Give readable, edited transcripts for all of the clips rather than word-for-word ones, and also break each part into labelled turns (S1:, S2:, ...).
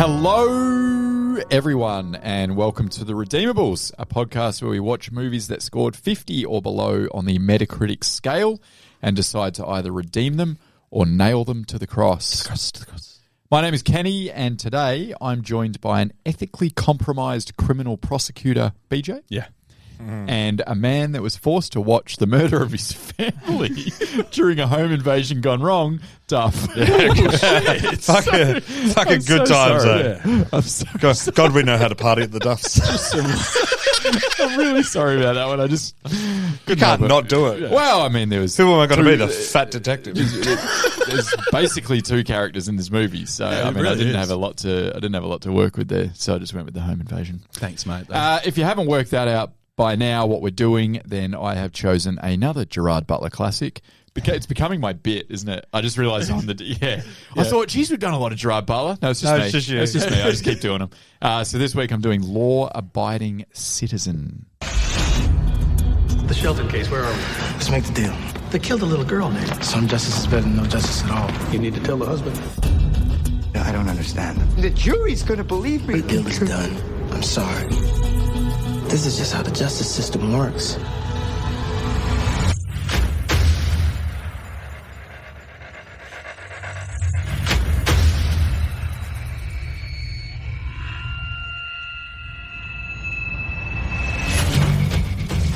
S1: Hello, everyone, and welcome to The Redeemables, a podcast where we watch movies that scored 50 or below on the Metacritic scale and decide to either redeem them or nail them to the cross.
S2: To the cross.
S1: My name is Kenny, and today I'm joined by an ethically compromised criminal prosecutor, BJ.
S2: Yeah.
S1: And a man that was forced to watch the murder of his family during a home invasion gone wrong, Duff.
S3: Fucking good times,
S1: sorry.
S3: eh?
S1: I'm so
S3: God, we know how to party at the Duffs.
S1: I'm really sorry about that one.
S3: You can't not do it.
S1: Yeah. Well, I mean, there was
S3: Who am I going to be? The fat detective.
S1: There's basically two characters in this movie, so
S2: Yeah,
S1: I mean,
S2: really
S1: I didn't
S2: is.
S1: have a lot to work with there, so I just went with the home invasion.
S2: Thanks, mate.
S1: If you haven't worked that out by now, what we're doing, then I have chosen another Gerard Butler classic. It's becoming my bit, isn't it? I just realised on the I thought, geez, we've done a lot of Gerard Butler. No, it's just me.
S3: It's just you.
S1: It's just me. I just keep doing them. So this week I'm doing Law-Abiding Citizen.
S4: The Shelton case, where are we?
S5: Let's make the deal.
S4: They killed a little girl, man.
S5: Some justice is better than no justice at all.
S4: You need to tell the husband.
S5: I don't understand.
S6: The jury's gonna believe me.
S5: The deal is done. I'm sorry. This is just how the justice system works.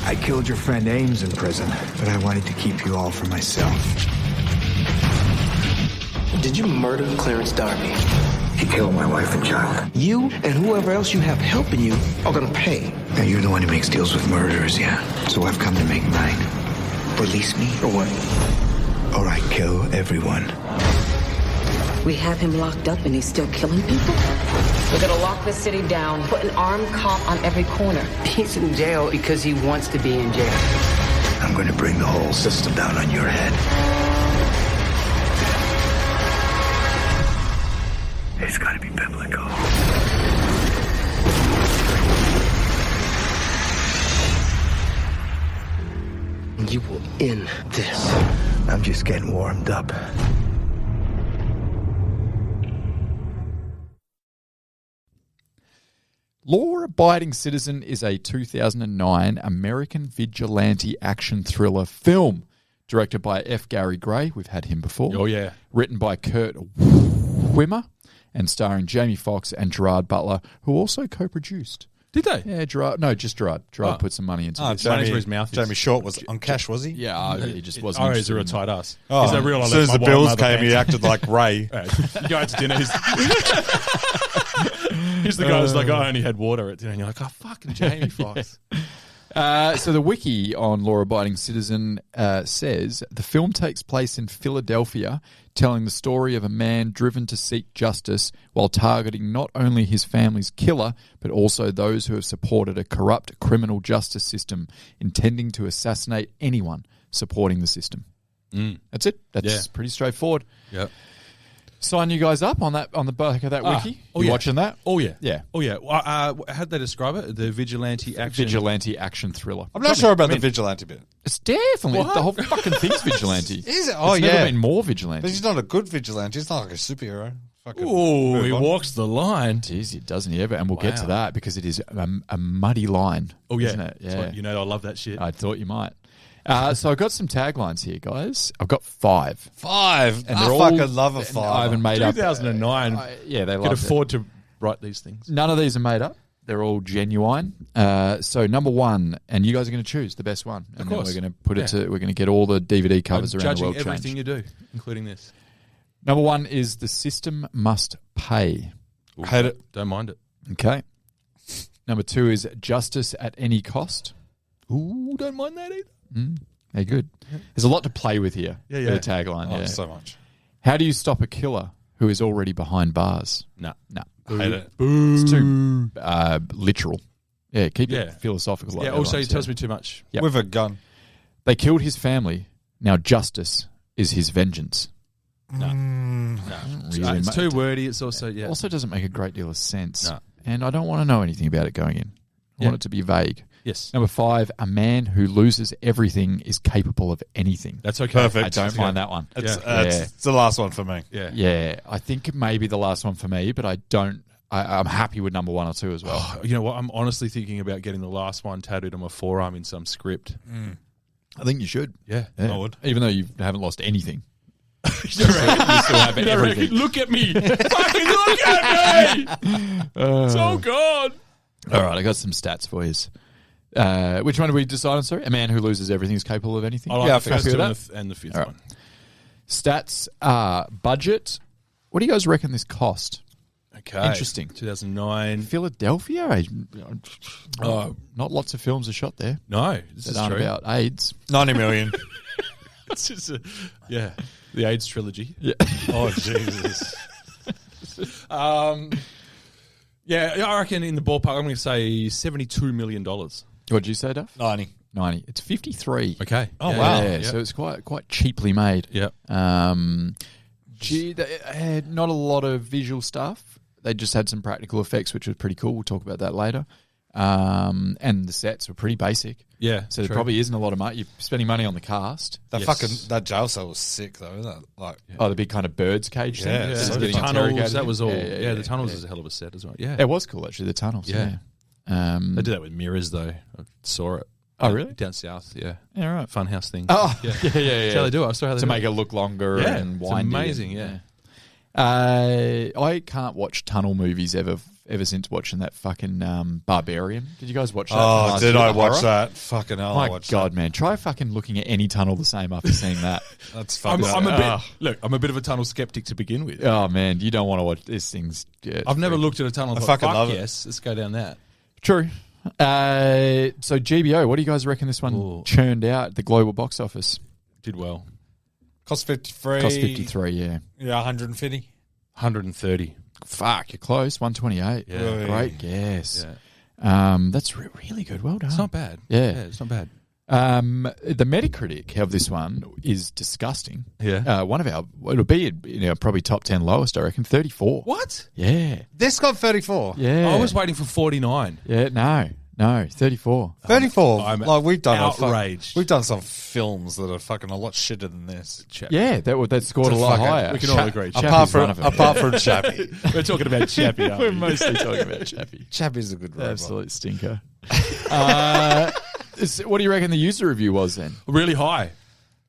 S6: I killed your friend Ames in prison, but I wanted to keep you all for myself.
S5: Did you murder Clarence Darby?
S6: He killed my wife and child.
S5: You and whoever else you have helping you are gonna pay.
S6: Now you're the one who makes deals with murderers, yeah? So I've come to make mine. Release me or what? Or I kill everyone.
S7: We have him locked up and he's still killing people? We're gonna lock the city down, put an armed cop on every corner.
S8: He's in jail because he wants to be in jail.
S6: I'm going to bring the whole system down on your head. It's got to be biblical.
S5: You will end this.
S6: I'm just getting warmed up.
S1: Law-Abiding Citizen is a 2009 American vigilante action thriller film directed by F. Gary Gray. We've had him before.
S2: Oh, yeah.
S1: Written by Kurt Wimmer and starring Jamie Foxx and Gerard Butler, who also co-produced.
S2: Did they?
S1: Yeah, Gerard. No, just Gerard. Gerard put some money into this.
S2: Money's where his mouth is.
S3: Jamie Short was on cash, was he?
S1: Yeah, he just wasn't.
S2: Oh, he's a
S1: interested in-
S2: retired ass.
S3: Oh,
S2: He's a real.
S3: as soon as the bills came, he acted like Ray.
S2: You go out to dinner. He's the guy who's like, I only had water at dinner. And you're like, oh, fucking Jamie Foxx.
S1: So the wiki on Law-Abiding Citizen says the film takes place in Philadelphia, telling the story of a man driven to seek justice while targeting not only his family's killer, but also those who have supported a corrupt criminal justice system intending to assassinate anyone supporting the system. That's it. That's pretty straightforward.
S2: Yep.
S1: Sign you guys up on the back of that wiki. You watching that?
S2: Oh, yeah.
S1: Yeah.
S2: Oh, yeah. How'd they describe it? The vigilante action.
S1: Vigilante action thriller.
S3: I'm not sure about the vigilante bit.
S1: It's definitely the whole fucking thing's vigilante.
S3: Is it? Oh,
S1: It's never been more vigilante.
S3: But he's not a good vigilante. He's not like a superhero. Fucking
S2: Oh,
S3: move
S2: he
S3: on.
S2: walks the line.
S1: Jeez, it doesn't he ever? And we'll get to
S2: Wow.
S1: that because it is a muddy line.
S2: Oh, yeah.
S1: Isn't it?
S2: That's
S1: Yeah.
S2: what- you know, I love that shit.
S1: I thought you might. So I've got some taglines here, guys. I've got 5.
S3: 5.
S1: And
S3: I
S1: they're all-
S3: fucking love a
S1: I
S3: 5.
S1: haven't made up.
S2: 2009.
S1: Yeah, they
S2: Could
S1: love
S2: afford to write these things.
S1: None of these are made up. They're all genuine. So number 1, and you guys are going to choose the best one. And then
S2: course.
S1: we're going to put it to. We're going to get all the DVD covers
S2: I'm
S1: around the
S2: judging
S1: world
S2: everything
S1: changed.
S2: you do, including this.
S1: Number 1 is the system must pay.
S3: Hate it.
S2: Don't mind it.
S1: Okay. Number 2 is justice at any cost.
S2: Ooh, don't mind that either.
S1: They're good. There's a lot to play with here.
S2: Yeah,
S1: for
S2: yeah.
S1: the tagline.
S3: Oh,
S1: yeah.
S3: so much.
S1: How do you stop a killer who is already behind bars?
S2: No.
S1: No.
S3: Hate it.
S1: It's too literal. Yeah, keep
S2: Yeah.
S1: it philosophical. Like
S2: Yeah,
S1: that
S2: also
S1: one,
S2: he tells me too much.
S1: Yep.
S3: With a gun.
S1: They killed his family. Now justice is his vengeance.
S2: No.
S1: Really
S2: It's too wordy. It's also, yeah.
S1: Also doesn't make a great deal of sense.
S2: No.
S1: And I don't want to know anything about it going in. I want it to be vague.
S2: Yes.
S1: Number 5, a man who loses everything is capable of anything.
S2: That's okay.
S3: Perfect.
S1: I don't mind that one.
S3: It's,
S2: Yeah.
S3: it's the last one for me.
S2: Yeah.
S1: Yeah, I think maybe the last one for me, but I don't I'm happy with number 1 or 2 as well.
S2: You know what? I'm honestly thinking about getting the last one tattooed on my forearm in some script.
S1: I think you should.
S2: Yeah.
S3: I would.
S1: Even though you haven't lost anything. You still have everything.
S2: Look at me. Fucking look at me. It's all gone.
S1: All right, I got some stats for you. Which one did we decide on? Sorry, a man who loses everything is capable of anything.
S2: I like
S3: Yeah,
S2: the first
S1: happy
S2: two
S1: with
S2: and the fifth
S1: All right.
S2: one.
S1: Stats budget. What do you guys reckon this cost?
S2: Okay.
S1: Interesting.
S2: 2009.
S1: Philadelphia. Not lots of films are shot there
S2: No, this
S1: that
S2: is
S1: aren't
S2: true.
S1: about AIDS.
S3: 90 million.
S2: It's just the AIDS trilogy.
S1: Yeah.
S3: Oh, Jesus.
S2: Yeah, I reckon in the ballpark, I'm going to say $72 million.
S1: What'd you say, Duff?
S3: 90.
S1: 90. It's 53.
S2: Okay.
S3: Oh, wow.
S1: Yeah, so it's quite cheaply made.
S2: Yeah.
S1: They had not a lot of visual stuff. They just had some practical effects, which was pretty cool. We'll talk about that later. And the sets were pretty basic.
S2: Yeah.
S1: So there
S2: true.
S1: probably isn't a lot of money. You're spending money on the cast.
S3: That jail cell was sick though, isn't it? Like,
S1: Oh, the big kind of bird's cage thing.
S3: Yeah,
S2: Yeah,
S3: so
S2: the
S1: getting
S2: tunnels,
S1: interrogated.
S2: that was all.
S1: Yeah,
S2: Yeah, the tunnels was a hell of a set as well. Yeah.
S1: It was cool, actually, the tunnels.
S2: Yeah.
S1: Yeah.
S2: They did that with mirrors, though. I saw it.
S1: Oh, really?
S2: Down south, yeah.
S1: Yeah, right.
S2: Funhouse thing.
S1: Oh,
S2: yeah.
S1: yeah.
S2: That's how they do it. I saw how they
S1: To
S2: do
S1: make it look longer
S2: Yeah,
S1: and
S2: it's
S1: windy.
S2: amazing, yeah.
S1: I can't watch tunnel movies ever since watching that fucking Barbarian. Did you guys watch that?
S3: oh,
S1: last
S3: did
S1: year,
S3: I
S1: the
S3: watch
S1: horror?
S3: that? Fucking hell, I
S1: My
S3: watched
S1: God, man. Try fucking looking at any tunnel the same after seeing that.
S3: that. That's
S2: I'm
S3: fucking
S2: a bit. I'm a bit of a tunnel skeptic to begin with.
S1: Oh, man. You don't want to watch these things. Yeah,
S2: I've never looked at a tunnel. And
S3: I
S2: thought,
S3: fucking love
S2: fuck
S3: it.
S2: yes, let's go down that.
S1: True. So GBO, what do you guys reckon this one churned out at the global box office?
S2: Did well.
S3: Cost 53.
S1: Cost 53, yeah.
S3: Yeah, 150.
S2: 130.
S1: Fuck, you're close. 128.
S2: Yeah.
S3: Really?
S1: Great guess.
S2: Yeah.
S1: That's really good. Well done.
S2: It's not bad.
S1: Yeah.
S2: It's not bad.
S1: The Metacritic of this one is disgusting.
S2: Yeah.
S1: It'll be probably top 10 lowest, I reckon. 34.
S2: What?
S1: Yeah.
S3: This got 34.
S1: Yeah.
S2: I was waiting for 49.
S1: Yeah, no, 34.
S3: 34.
S2: I'm
S3: like we've done
S2: outraged.
S3: we've done some films that are fucking a lot shitter than this.
S1: Yeah, that scored a lot
S3: fucking-
S1: higher.
S2: we can all agree.
S3: Apart
S1: Chappie's one of them.
S3: from Chappie.
S2: We're talking about Chappie, aren't
S1: We're
S2: we?
S1: mostly talking about Chappie.
S3: Chappie's a good robot.
S1: Absolute stinker. What do you reckon the user review was then?
S2: Really high.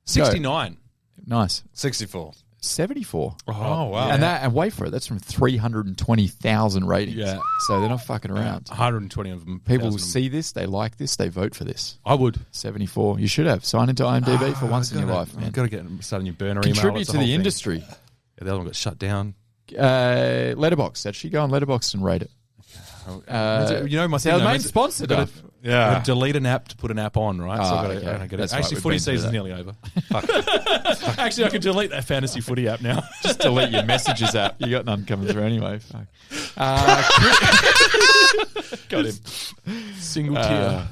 S2: 69.
S1: Nice.
S3: 64.
S1: 74.
S3: Oh, wow.
S1: And wait for it, that's from 320,000 ratings.
S2: Yeah.
S1: So they're not fucking around.
S2: 120 of them.
S1: People
S2: 1,000
S1: see this, they like this, they vote for this.
S2: I would.
S1: 74. You should have. Sign into IMDb for once in your life, man.
S2: I've got to get starting your burner email.
S1: Contribute
S2: It's
S1: to
S2: whole
S1: the
S2: thing.
S1: industry.
S2: Yeah, the other one got shut down.
S1: Letterboxd. Actually, go on Letterboxd and rate it.
S2: You know my
S1: It's our
S2: thing, though,
S1: main
S2: is-
S1: sponsor,
S2: I've gotta-
S1: Duff.
S3: Yeah.
S2: gotta delete an app to put an app on, right?
S1: Oh,
S2: I've
S1: okay.
S2: gotta get
S1: That's
S2: it.
S1: right,
S2: Actually,
S1: we've
S2: footy
S1: been through
S2: season's
S1: that.
S2: nearly over. Actually, I can delete that fantasy footy app now.
S1: Just delete your messages app. You got none coming through anyway. Fuck.
S2: Got him. Single tier.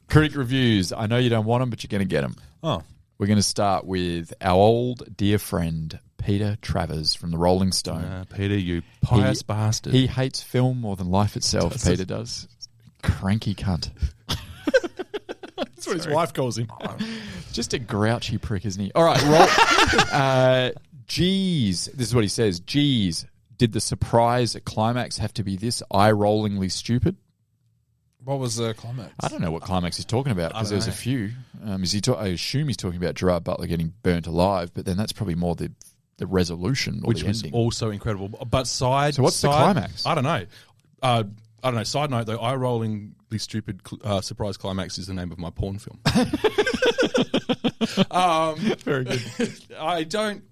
S1: Critic reviews. I know you don't want them, but you're going to get them.
S3: Oh.
S1: We're going to start with our old dear friend, Peter Travers from the Rolling Stone.
S2: Peter, you pious bastard.
S1: He hates film more than life itself, Peter does. Cranky cunt.
S2: That's what his wife calls him.
S1: Just a grouchy prick, isn't he? All right, geez. This is what he says. Geez, did the surprise climax have to be this eye-rollingly stupid?
S3: What was the climax?
S1: I don't know what climax he's talking about because there's a few. I assume he's talking about Gerard Butler getting burnt alive, but then that's probably more the resolution or
S2: Which
S1: the
S2: was
S1: ending.
S2: also incredible. But
S1: So what's the
S2: side-
S1: climax?
S2: I don't know. I don't know. Side note, though, eye-rollingly stupid surprise climax is the name of my porn film.
S1: Very good.
S2: I don't.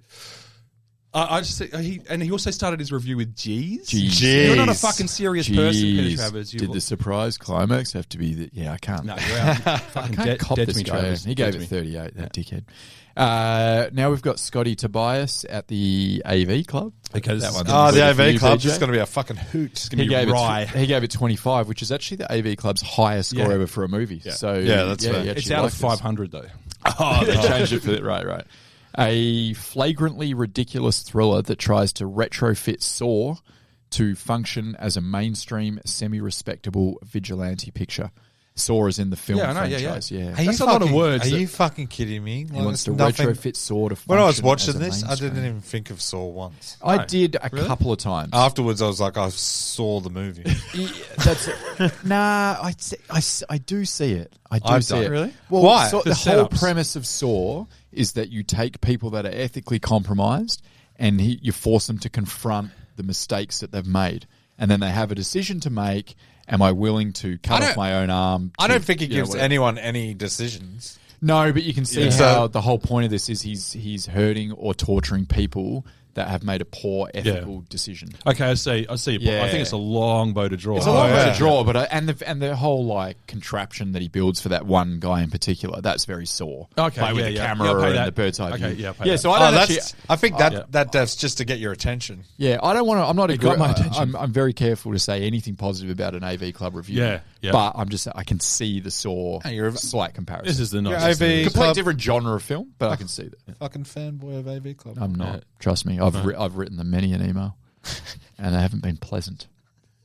S2: I just he also started his review with G's.
S1: Jeez.
S2: You're not a fucking serious person, Peter
S1: Jeez.
S2: Travers.
S1: Did the surprise climax have to be that? Yeah, I can't.
S2: No, you're out.
S1: I
S2: Fucking
S1: can't cop
S2: dead
S1: this
S2: to me,
S1: guy.
S2: Travers.
S1: He
S2: Dead
S1: gave
S2: to
S1: it
S2: me.
S1: 38, that dickhead. Now we've got Scotty Tobias at the AV Club.
S2: Because
S1: That one
S3: Oh,
S1: didn't
S3: the
S1: work for
S3: AV
S1: you,
S3: Club's
S1: BJ.
S3: just going to be a fucking hoot.
S1: He gave it 25, which is actually the AV Club's highest score
S2: Yeah.
S1: ever for a movie.
S2: Yeah.
S1: So
S3: Yeah, that's fair.
S1: you
S2: It's
S1: actually
S2: out
S1: like
S2: of
S1: this.
S2: 500 though.
S1: Oh, they changed it for that. Right. A flagrantly ridiculous thriller that tries to retrofit Saw to function as a mainstream, semi-respectable vigilante picture. Saw is in the film
S2: Yeah, I know, yeah,
S1: franchise. Yeah,
S3: Are you
S2: That's a lot of
S3: fucking-
S2: words
S3: Are
S2: that-
S3: you fucking kidding me?
S1: he wants to
S3: nothing-
S1: retrofit Saw to
S3: When I was
S1: function
S3: watching
S1: as a
S3: this, I
S1: mainstream.
S3: didn't even think of Saw once.
S1: I
S2: No.
S1: did a
S2: Really?
S1: couple of times.
S3: Afterwards, I was like, I saw the movie.
S1: Yeah, that's nah. I do see it. I do
S3: I
S1: see
S3: don't.
S1: it.
S2: Really?
S1: Well,
S3: Why?
S1: So
S2: The
S1: the whole
S2: setups.
S1: premise of Saw is that you take people that are ethically compromised and you force them to confront the mistakes that they've made, and then they have a decision to make. Am I willing to cut off my own arm?
S3: I
S1: to-
S3: don't think it
S1: you know,
S3: gives
S1: whatever.
S3: anyone any decisions.
S1: No, but you can see
S3: Yeah.
S1: how
S3: So-
S1: the whole point of this is he's hurting or torturing people that have made a poor ethical decision.
S2: Okay, I see. I see.
S1: Yeah.
S2: I think it's a long bow to draw.
S1: It's a long way
S3: yeah.
S1: to draw, but and the whole like contraption that he builds for that one guy in particular, that's very Saw.
S2: Okay,
S1: Like, with
S2: yeah,
S1: the
S2: yeah.
S1: camera
S2: Yeah, I'll pay
S1: and
S2: that.
S1: the bird's eye
S2: Okay,
S1: view.
S2: yeah, I'll pay that.
S1: So I don't
S3: that's,
S1: actually.
S3: I think that's just to get your attention.
S1: Yeah, I don't want to. I'm not.
S2: It got my attention.
S1: I'm very careful to say anything positive about an AV Club review.
S2: Yeah, yeah.
S1: But I'm just. I can see the Saw
S3: Hey, you're a-
S1: slight comparison.
S2: This is the
S3: Your
S2: nicest.
S3: AV
S2: movie.
S1: completely
S3: Club.
S1: different genre of film, but I can see that.
S3: Fucking fanboy of AV Club.
S1: I'm not. Trust me. I've written them many an email, and they haven't been pleasant.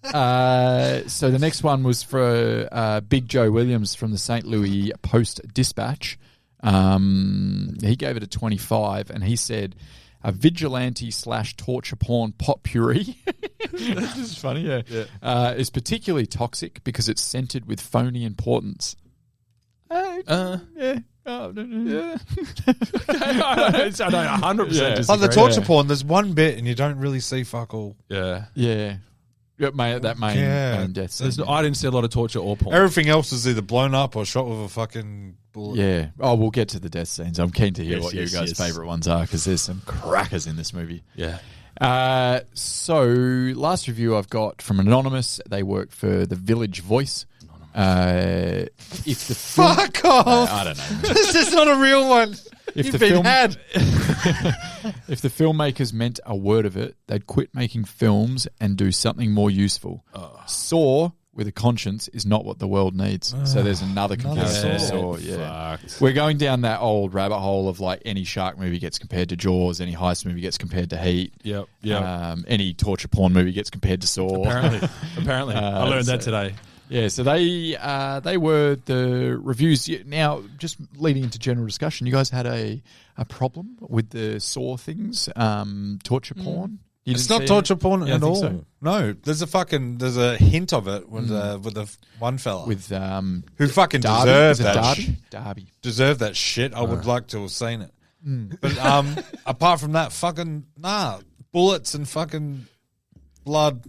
S1: So the next one was for Big Joe Williams from the St. Louis Post-Dispatch. He gave it a 25, and he said, a vigilante / torture porn potpourri. This is funny, yeah. Is particularly toxic because it's scented with phony importance. Yeah. Oh, yeah.
S2: I don't 100%.
S3: Like the torture porn, there's one bit and you don't really see fuck all.
S2: Yeah.
S1: Yeah. That main death scene.
S2: I didn't see a lot of torture or porn.
S3: Everything else is either blown up or shot with a fucking bullet.
S1: Yeah. Oh, we'll get to the death scenes. I'm keen to hear
S2: Yes,
S1: what
S2: yes,
S1: you guys'
S2: yes.
S1: favourite ones are because there's some crackers in this movie.
S2: Yeah.
S1: So last review I've got from Anonymous. They work for the Village Voice. If the film,
S3: Fuck off!
S1: I don't know.
S3: This is not a real one.
S1: If
S3: You've
S1: the
S3: been
S1: film
S3: had.
S1: if the filmmakers meant a word of it, they'd quit making films and do something more useful. Saw with a conscience is not what the world needs. So there's another comparison to Saw. Yeah,
S2: Fucked.
S1: we're going down that old rabbit hole of like any shark movie gets compared to Jaws, any heist movie gets compared to Heat.
S2: Yep. Yep.
S1: Any torture porn movie gets compared to Saw.
S2: Apparently. I learned that today.
S1: Yeah, so they were the reviews. Now, just leading into general discussion, you guys had a problem with the Saw things, torture porn. You
S3: It's
S1: didn't
S3: not
S1: see
S3: torture
S1: it?
S3: porn
S1: You don't
S3: at all.
S1: think so?
S3: No, there's a hint of it with the one fella
S1: With
S3: who fucking
S1: Darby.
S3: deserved
S1: Is it
S3: that.
S1: Darby? Darby.
S3: Deserved that shit. I would like to have seen it. But apart from that, fucking bullets and fucking blood.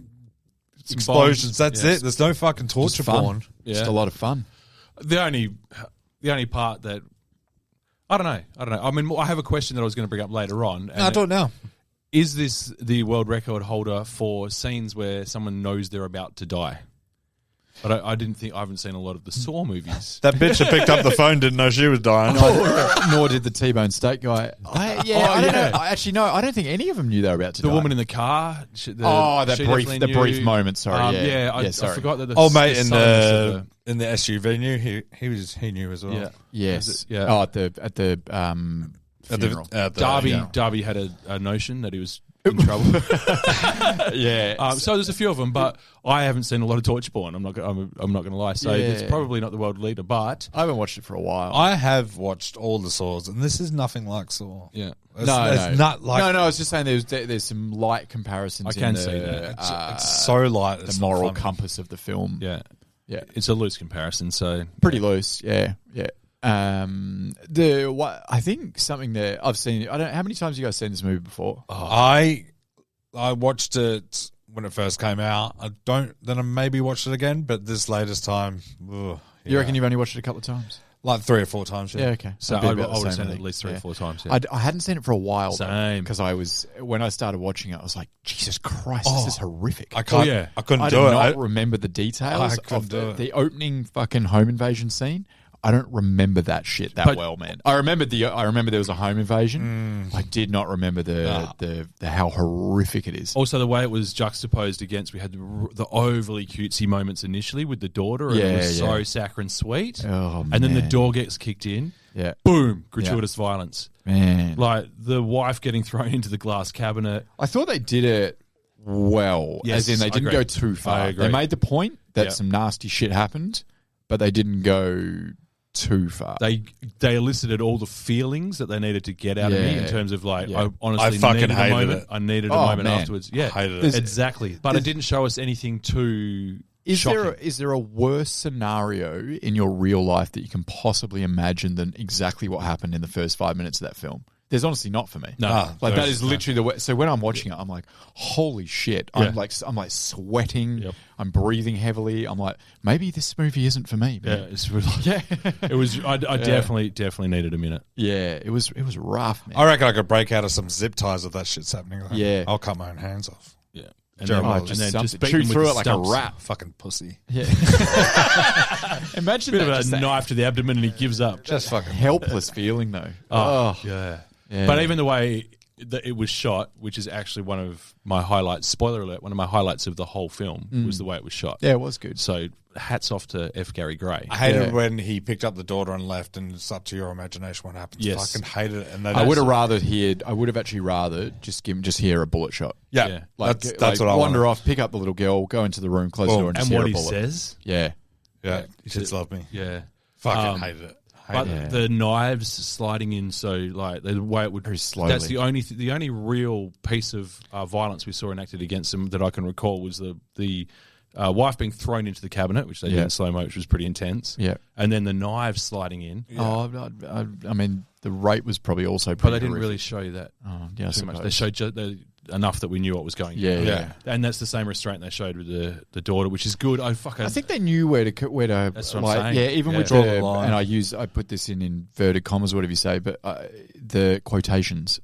S3: Explosions. That's
S2: Yes.
S3: it. There's no fucking torture
S1: Just fun.
S3: porn.
S1: Just
S2: Yeah.
S1: a lot of fun.
S2: The only part that I don't know. I mean, I have a question that I was going to bring up later on.
S3: No, do it now.
S2: Is this the world record holder for scenes where someone knows they're about to die? I haven't seen a lot of the Saw movies.
S3: That bitch that picked up the phone didn't know she was dying.
S1: Nor did the T-Bone Steak guy. I don't know. I don't think any of them knew they were about to
S2: The
S1: die.
S2: woman in the car.
S1: The brief moment. Sorry,
S2: I
S1: sorry.
S2: forgot that.
S3: Old mate in
S2: suddenness of
S3: the SUV knew he knew as well.
S2: Yeah.
S1: Yes.
S2: Yeah.
S1: Oh, at the funeral.
S2: Darby had a notion that he was in trouble.
S1: Yeah.
S2: So there's a few of them, but I haven't seen a lot of torture porn. I'm not going to lie. So it's probably not the world leader, but
S1: I haven't watched it for a while.
S3: I have watched all the Saws, and this is nothing like Saw.
S2: yeah.
S3: It's not like
S1: no. I was just saying there's some light comparisons.
S2: I can
S1: in
S2: see
S1: the,
S2: that.
S3: it's so light. It's
S1: the
S3: not
S1: moral
S3: funny.
S1: compass of the film.
S2: Yeah.
S1: Yeah.
S2: It's a loose comparison, so
S1: Pretty loose. Yeah. I think something that I've seen. How many times have you guys seen this movie before?
S3: I watched it when it first came out. Then I maybe watched it again, but this latest time,
S1: You reckon you've only watched it a couple of times?
S3: like 3 or 4 times?
S1: Yeah. Okay.
S2: so
S1: I'd be
S2: I
S1: about the
S2: would have
S1: same,
S2: seen
S1: I
S2: it at
S1: think.
S2: least 3 or
S1: Yeah.
S2: 4 times. Yeah.
S1: I hadn't seen it for a while.
S2: Same.
S1: Because when I started watching it, I was like, Jesus Christ, this is horrific.
S3: I can't.
S2: yeah.
S3: I couldn't
S1: I
S3: do
S1: do
S3: it.
S1: not remember the details
S3: I couldn't
S1: of
S3: do it.
S1: the opening fucking home invasion scene. I don't remember that shit that
S2: But-
S1: well, man. I remember there was a home invasion. I did not remember the how horrific it is.
S2: Also, the way it was juxtaposed against, we had the overly cutesy moments initially with the daughter, and it was so saccharine sweet.
S1: Oh,
S2: and then the
S1: man.
S2: door gets kicked in.
S1: Yeah,
S2: Boom! Gratuitous violence.
S1: man.
S2: Like the wife getting thrown into the glass cabinet.
S1: I thought they did it well,
S2: Yes,
S1: as in they
S2: I
S1: didn't
S2: agree.
S1: go too far.
S2: I agree.
S1: They made the point that
S2: Yeah.
S1: some nasty shit happened, but they didn't go too far.
S2: They elicited all the feelings that they needed to get out of me in terms of like, I honestly
S3: I fucking
S2: needed a
S3: hated
S2: moment.
S3: it.
S2: I needed a moment
S1: man.
S2: afterwards. Yeah,
S3: Hated it.
S2: exactly. But it didn't show us anything too shocking.
S1: Is there a worse scenario in your real life that you can possibly imagine than exactly what happened in the first 5 minutes of that film? There's honestly not for me.
S2: No.
S1: Like that is literally the way. So when I'm watching it, I'm like, holy shit!
S2: Yeah.
S1: I'm like sweating.
S2: Yep.
S1: I'm breathing heavily. I'm like, maybe this movie isn't for me.
S2: Yeah,
S1: Man.
S2: it's really, it was. I definitely needed a minute.
S1: Yeah, it was rough, man.
S3: I reckon I could break out of some zip ties if that shit's happening. Like,
S1: Yeah.
S3: I'll cut my own hands off.
S2: Yeah,
S3: Jeremiah,
S2: and then just
S1: chew
S2: beat them
S1: through
S2: with
S1: it
S2: the
S1: like
S2: stumps.
S1: a rat.
S3: Fucking pussy.
S1: Yeah. Imagine
S2: Bit
S1: that,
S2: of
S1: just
S2: a
S1: that
S2: knife to the abdomen, and he gives up.
S3: Just fucking.
S1: helpless feeling though.
S2: Yeah.
S1: Yeah.
S2: But even the way that it was shot, which is actually one of my highlights, spoiler alert, one of my highlights of the whole film was the way it was shot.
S1: Yeah, it was good.
S2: So hats off to F. Gary Gray.
S3: I hated
S1: Yeah.
S3: when he picked up the daughter and left, and it's up to your imagination what happens.
S2: Yes.
S3: Fucking hated it. And then
S1: I would have actually rather just hear a bullet shot.
S3: Yeah,
S2: Yeah.
S1: Like
S3: that's what I
S1: wander
S3: wanted.
S1: off, pick up the little girl, go into the room, close the
S3: Boom.
S1: door, and just
S2: And
S1: hear
S2: what
S1: a
S2: he
S1: bullet.
S2: says.
S1: Yeah.
S3: Yeah, you kids love me.
S2: Yeah.
S3: Fucking hated it.
S2: But
S1: Yeah.
S2: the knives sliding in, so like the way it would
S1: Very slowly.
S2: That's the only real piece of violence we saw enacted against him that I can recall was the wife being thrown into the cabinet, which they did in slow mo, which was pretty intense.
S1: Yeah.
S2: And then the knives sliding in.
S1: Oh, I mean, the rate was probably also
S2: But
S1: pretty
S2: they didn't
S1: horrific.
S2: really show you that
S1: Yeah, I
S2: too much.
S1: suppose.
S2: They showed enough that we knew what was going on.
S1: Yeah.
S2: And that's the same restraint they showed with the daughter, which is good. I
S1: think they knew where to
S2: That's what I'm saying.
S1: Yeah, even with
S3: Draw the line.
S1: and I put this in inverted commas, whatever you say, but the quotations,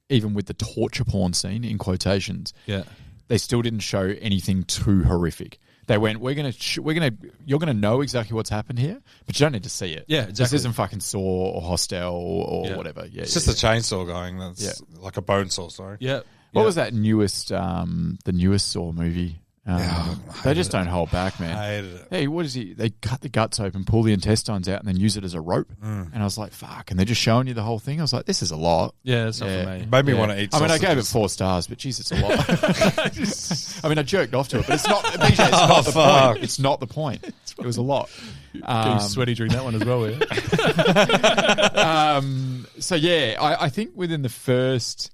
S1: even with the torture porn scene in quotations,
S2: Yeah.
S1: they still didn't show anything too horrific. They went, you're gonna know exactly what's happened here, but you don't need to see it.
S2: Yeah,
S1: This
S2: exactly.
S1: isn't fucking Saw or Hostel or whatever. Yeah,
S3: It's just a chainsaw going. That's like a bone saw. Sorry.
S2: Yeah.
S1: What was that newest, the newest Saw movie? They just don't hold back, man.
S3: Hated it.
S1: Hey, what is he? They cut the guts open, pull the intestines out, and then use it as a rope. And I was like, fuck. And they're just showing you the whole thing. I was like, this is a lot.
S2: Yeah, it's not for me.
S3: Made me want to eat.
S1: I mean, I gave it
S3: sausages.
S1: 4 stars, but geez, it's a lot. I mean, I jerked off to it, but it's not. BJ, it's not the point. It's not the point. It was a lot.
S2: Getting sweaty during that one as well. Yeah.
S1: So yeah, I think within the first.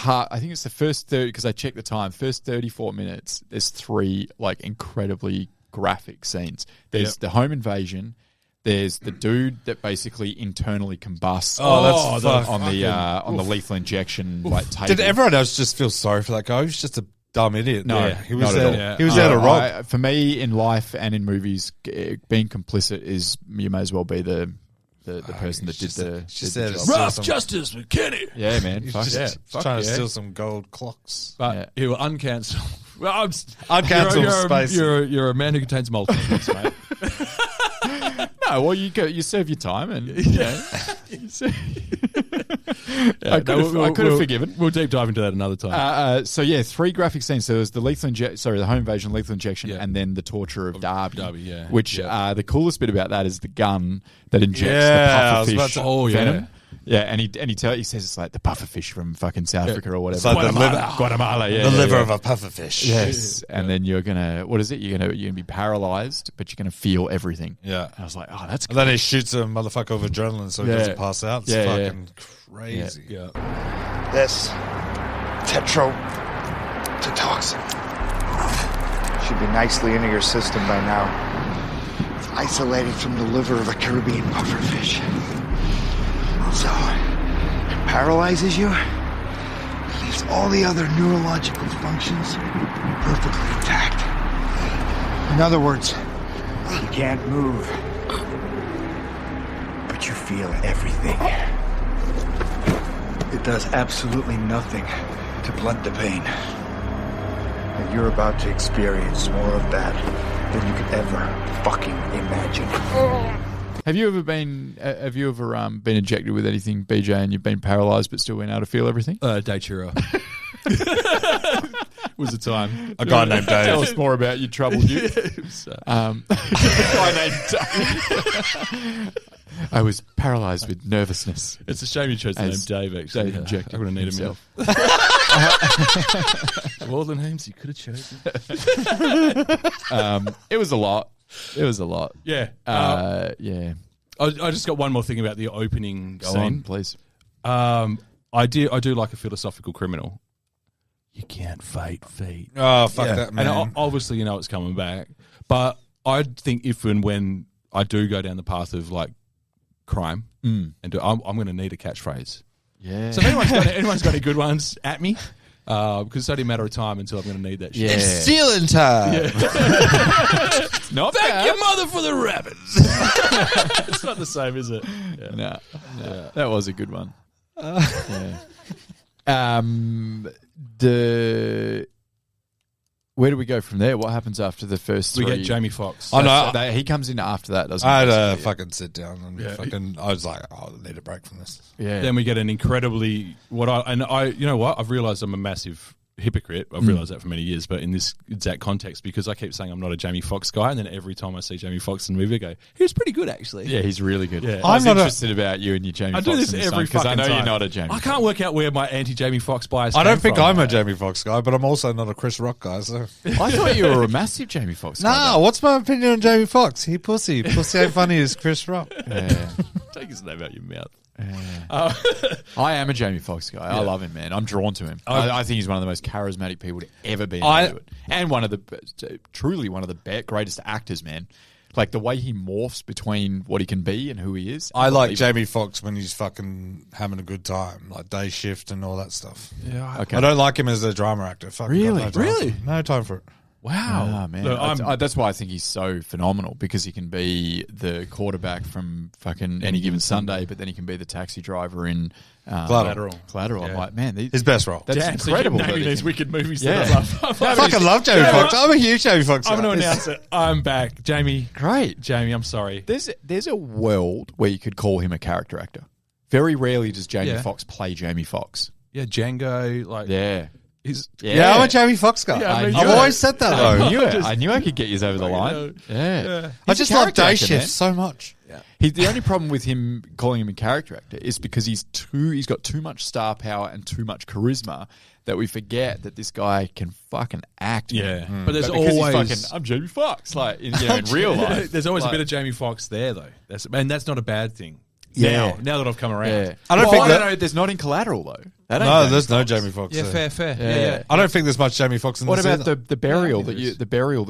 S1: I think it's the first 30, because I checked the time, first 34 minutes, there's 3 like incredibly graphic scenes. There's the home invasion, there's the dude that basically internally combusts on the lethal injection like table.
S3: Did everyone else just feel sorry for that guy? He was just a dumb idiot.
S1: No,
S3: he was
S1: not at
S3: there.
S1: all.
S2: Yeah.
S3: He was there to rob.
S1: For me, in life and in movies, being complicit is, you may as well be the person that did the
S3: there to
S1: job.
S3: steal
S2: Rough
S3: some-
S2: justice with Kenny.
S1: Yeah, man. Fuck
S3: Just,
S1: yeah.
S3: just trying to steal some gold clocks.
S2: But you were uncancelled. Well,
S3: Uncancelled space.
S2: You're a man who contains multiples, mate.
S1: No, well, you serve your time, and I could have forgiven.
S2: We'll deep dive into that another time.
S1: So yeah, 3 graphic scenes. So there's the the home invasion, lethal injection, and then the torture of Darby.
S2: Darby, yeah.
S1: Which the coolest bit about that is the gun that injects
S3: Yeah, I was
S1: the
S3: about
S1: pufferfish
S3: to-
S1: venom. Yeah, and he says it's like the pufferfish from fucking South Africa or whatever.
S3: It's like the liver,
S1: Guatemala, yeah,
S3: the
S1: yeah,
S3: liver
S1: yeah.
S3: of a pufferfish.
S1: Yes, and then you're gonna what is it? You're gonna be paralyzed, but you're gonna feel everything.
S3: Yeah.
S1: And I was like, oh, that's
S3: And then he shoots a motherfucker with adrenaline so he
S1: Yeah.
S3: doesn't pass out. It's
S1: Yeah, yeah.
S3: fucking crazy.
S2: yeah.
S6: This tetrodotoxin should be nicely into your system by now. It's isolated from the liver of a Caribbean pufferfish. So, it paralyzes you, leaves all the other neurological functions perfectly intact. In other words, you can't move, but you feel everything. It does absolutely nothing to blunt the pain. And you're about to experience more of that than you could ever fucking imagine.
S1: Have you ever been injected with anything, BJ, and you've been paralyzed but still been able to feel everything?
S2: Datura. Was the time.
S3: A guy named
S1: Tell
S3: Dave.
S1: us more about your troubled youth. A guy named Dave. I was paralyzed with nervousness.
S2: It's a shame you chose the name
S1: As
S2: Dave, actually.
S1: Dave injected
S2: I'm going to need him
S1: himself.
S2: Of all the names you could have chosen.
S1: It was a lot. It was a lot.
S2: Yeah.
S1: Yeah.
S2: I just got one more thing about the opening
S1: Go
S2: scene.
S1: on, please.
S2: I do like a philosophical criminal. You can't fight fate.
S3: Oh, fuck that, man.
S2: And obviously, you know it's coming back. But I think if and when I do go down the path of like crime, and I'm going to need a catchphrase.
S1: Yeah.
S2: So if anyone's got any good ones at me, because it's only a matter of time until I'm going to need that shit.
S1: Yeah.
S3: It's stealing time.
S1: Not
S2: Thank
S1: bad.
S2: your mother for the rabbits. It's not the same, is it? Yeah.
S1: No. That was a good one. Where do we go from there? What happens after the first three?
S2: We get Jamie Foxx.
S3: I know.
S1: He comes in after that, doesn't
S3: I
S1: he?
S3: had to fucking sit down and I was like, I need a break from this.
S1: Yeah.
S2: Then we get an incredibly you know what? I've realised I'm a massive hypocrite. I've realised that for many years, but in this exact context, because I keep saying I'm not a Jamie Foxx guy, and then every time I see Jamie Foxx in the movie, I go, he was pretty good actually.
S1: Yeah, he's really good.
S2: Yeah.
S1: I was
S3: I'm not
S1: interested about you and your Jamie
S2: I
S1: Foxx
S2: do this
S1: in
S2: every
S1: because I
S2: fucking
S1: know
S2: time.
S1: you're not a Jamie.
S2: I can't work out where my anti-Jamie Foxx bias.
S3: I don't
S2: came
S3: think
S2: from.
S3: I'm a Jamie Foxx guy, but I'm also not a Chris Rock guy. So
S1: I thought you were a massive Jamie Foxx guy.
S3: nah, what's my opinion on Jamie Foxx? He pussy. Pussy ain't funny as Chris Rock.
S1: Yeah.
S2: Take his name out your mouth.
S1: I am a Jamie Foxx guy. I love him, man. I'm drawn to him. I think he's one of the most charismatic people to ever be in Hollywood, and truly one of the greatest actors, man. Like the way he morphs between what he can be and who he is.
S3: I like Jamie Foxx when he's fucking having a good time, like Day Shift and all that stuff.
S1: Yeah, okay.
S3: I don't like him as a drama actor. Fuck,
S1: Really?
S3: got no time
S2: Really?
S3: for it. No time for it.
S2: Wow,
S1: Oh, man.
S2: Look,
S1: That's why I think he's so phenomenal, because he can be the quarterback from fucking Any Given Sunday, but then he can be the taxi driver in
S3: Collateral.
S1: I'm like, man,
S3: His best role.
S1: that's
S2: damn, so
S1: incredible.
S2: you're
S1: that
S2: naming
S1: he
S2: these
S1: can-
S2: wicked movies
S1: Yeah.
S2: that I love.
S3: I fucking love Jamie Foxx. I'm a huge Jamie Foxx guy.
S2: I'm going to announce it. I'm back, Jamie.
S1: Great.
S2: Jamie, I'm sorry.
S1: There's a world where you could call him a character actor. Very rarely does Jamie
S2: Yeah.
S1: Foxx play Jamie Foxx.
S2: Yeah, Django. Like,
S1: Yeah.
S2: he's
S3: Yeah, I'm a Jamie Foxx guy.
S2: Yeah, I mean,
S3: I've
S2: you-
S3: always said that
S1: I
S3: though.
S1: knew it. I knew I could get you over the
S2: I
S1: line.
S2: know.
S1: Yeah.
S3: I
S1: He's
S3: just
S1: a
S3: love
S1: character
S3: Day
S1: actor,
S3: Shift
S1: man.
S3: so much.
S1: The only problem with him calling him a character actor is because he's got too much star power and too much charisma that we forget that this guy can fucking act.
S2: Yeah.
S1: man.
S2: But there's
S1: because he's
S2: always-
S1: fucking, I'm Jamie Foxx, like in real life.
S2: There's always
S1: Like-
S2: a bit of Jamie Foxx there, though. That's not a bad thing.
S1: Yeah.
S2: Now that I've come around.
S1: Yeah.
S3: I don't think
S1: I
S3: that-
S1: don't know. There's not in Collateral though. That ain't
S3: No,
S1: Jamie
S3: there's no
S1: Foxx.
S3: Jamie Foxx. there.
S2: fair.
S1: Yeah.
S3: I don't think there's much Jamie Foxx in
S1: What
S3: this
S1: about
S3: either.
S1: the burial that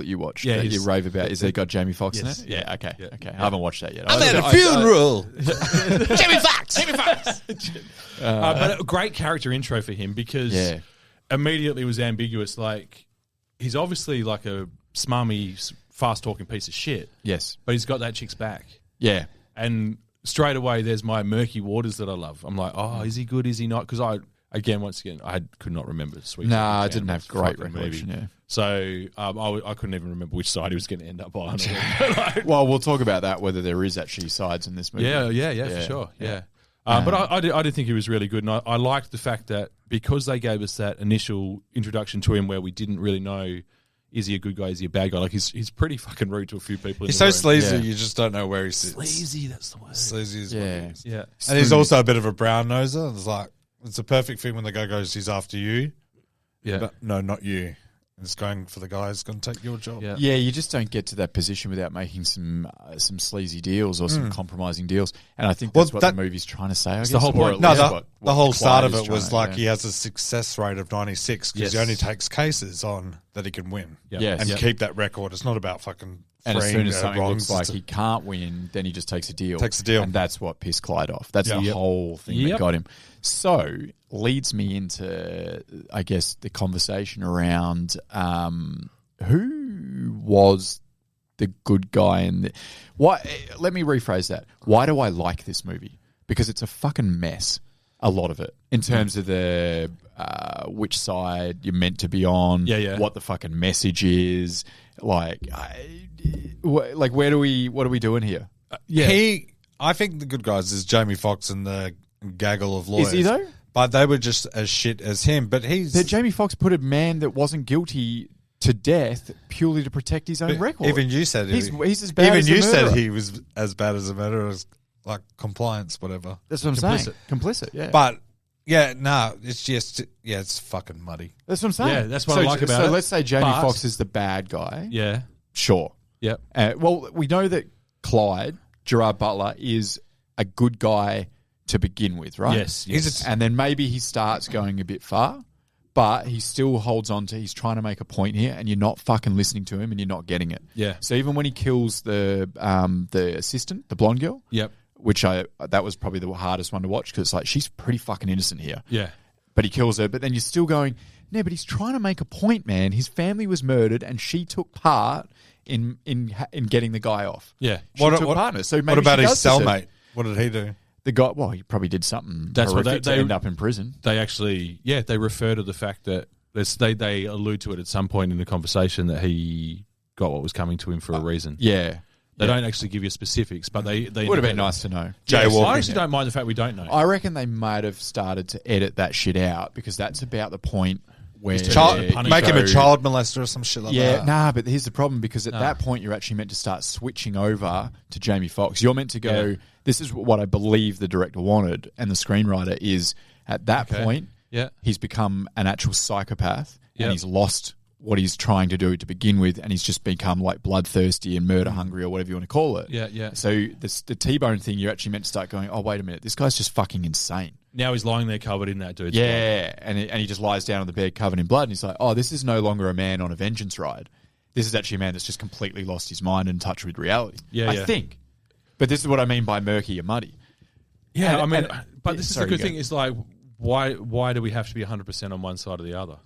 S1: you watched?
S2: Yeah,
S1: that you
S2: he's-
S1: rave about. Is there got Jamie Foxx
S2: Yes,
S1: in it? Yeah. Okay.
S2: yeah.
S1: Okay. I haven't watched that yet.
S3: I'm at a funeral. Jamie Foxx.
S2: But a great character intro for him because
S1: Yeah.
S2: immediately it was ambiguous. Like, he's obviously like a smarmy, fast-talking piece of shit,
S1: Yes.
S2: but he's got that chick's back.
S1: Yeah.
S2: And straight away, there's my murky waters that I love. I'm like, oh, is he good? Is he not? Because once again, I could not remember Sweet.
S1: Nah,
S2: Sweet
S1: I didn't have
S2: Cannibals
S1: great
S2: fucking
S1: recollection,
S2: movie.
S1: yeah.
S2: So I couldn't even remember which side he was going to end up on.
S1: Well, we'll talk about that, whether there is actually sides in this movie.
S2: Yeah, for sure. Yeah. But I did think he was really good. And I liked the fact that because they gave us that initial introduction to him where we didn't really know, is he a good guy, is he a bad guy? Like, he's pretty fucking rude to a few people.
S3: He's
S2: in
S3: so
S2: the room.
S3: sleazy,
S1: Yeah.
S3: you just don't know where he sits.
S2: Sleazy, that's the word.
S3: Sleazy is what
S1: Yeah.
S3: he is.
S2: Yeah.
S3: And he's also a bit of a brown noser. It's like, it's a perfect thing when the guy goes, he's after you.
S2: Yeah.
S3: But no, not you. It's going for the guy who's going to take your job.
S2: Yeah.
S1: Yeah, you just don't get to that position without making some sleazy deals or some compromising deals. And I think that's
S3: Well,
S1: what the movie's trying to say. I guess.
S2: the whole
S1: Or
S2: point.
S1: at
S3: No,
S1: least
S3: the
S1: what
S3: whole start of
S1: Clyde is
S3: it was
S1: trying-
S3: like
S1: yeah.
S3: he has a success rate of 96 because
S2: Yes.
S3: he only takes cases on that he can win.
S2: Yeah.
S1: Yes.
S3: And
S1: Yeah.
S3: keep that record. It's not about fucking
S1: And as
S3: freeing
S1: soon as something
S3: wrongs.
S1: looks like he can't win, then he just takes a deal.
S3: Takes a deal.
S1: And that's what pissed Clyde off. That's
S3: Yeah.
S1: the
S3: Yep.
S1: whole thing that got him. So, leads me into, I guess, the conversation around who was the good guy in the... Let me rephrase that. Why do I like this movie? Because it's a fucking mess, a lot of it, in terms of the which side you're meant to be on, what the fucking message is, what are we doing here?
S3: I think the good guys is Jamie Foxx and the gaggle of lawyers.
S1: Is he though?
S3: But they were just as shit as him. But
S1: Jamie Foxx put a man that wasn't guilty to death purely to protect his own record.
S3: Even you said
S1: he's as bad
S3: even
S1: as
S3: you
S1: a
S3: said
S1: murderer.
S3: he was as bad as a murderer, as like compliance, whatever.
S1: That's what I'm saying. Complicit, yeah.
S3: But it's just it's fucking muddy.
S1: That's what I'm saying.
S2: Yeah, that's what I like about
S1: so
S2: it.
S1: let's say Jamie
S2: But-
S1: Foxx is the bad guy.
S2: Yeah.
S1: Sure.
S2: Yep.
S1: Well, we know that Clyde, Gerard Butler, is a good guy to begin with, right?
S2: Yes.
S1: And then maybe he starts going a bit far, but he still holds on to, he's trying to make a point here, and you're not fucking listening to him and you're not getting it.
S2: Yeah.
S1: So even when he kills the assistant, the blonde girl,
S2: Yep.
S1: which that was probably the hardest one to watch because it's like, she's pretty fucking innocent here.
S2: Yeah.
S1: But he kills her, but then you're still going, no, but he's trying to make a point, man. His family was murdered and she took part in getting the guy off.
S2: Yeah.
S1: She took part in it. So maybe
S3: what about
S1: she
S3: his
S1: does deserve-
S3: cellmate? What did he do?
S1: The guy, well, he probably did something
S2: That's what
S1: horrific to end up in prison.
S2: They actually, they refer to the fact that they allude to it at some point in the conversation that he got what was coming to him for a reason.
S1: Yeah.
S2: They don't actually give you specifics, but they
S1: Would have been nice to know.
S2: Jaywalking. I actually don't mind the fact we don't know.
S1: I reckon they might have started to edit that shit out because that's about the point where
S3: make him a child molester or some shit like that.
S1: Yeah, nah, but here's the problem because at that point you're actually meant to start switching over to Jamie Foxx. You're meant to go, this is what I believe the director wanted and the screenwriter is at that point, he's become an actual psychopath and he's lost what he's trying to do to begin with, and he's just become like bloodthirsty and murder hungry or whatever you want to call it.
S2: Yeah.
S1: So the T-bone thing, you're actually meant to start going, oh, wait a minute, this guy's just fucking insane.
S2: Now he's lying there covered in that dude's
S1: blood.
S2: blood.
S1: And he just lies down on the bed covered in blood, and he's like, oh, this is no longer a man on a vengeance ride. This is actually a man that's just completely lost his mind and in touch with reality. I think. But this is what I mean by murky and muddy.
S2: Yeah, but this is the good thing. Is like, why do we have to be 100% on one side or the other?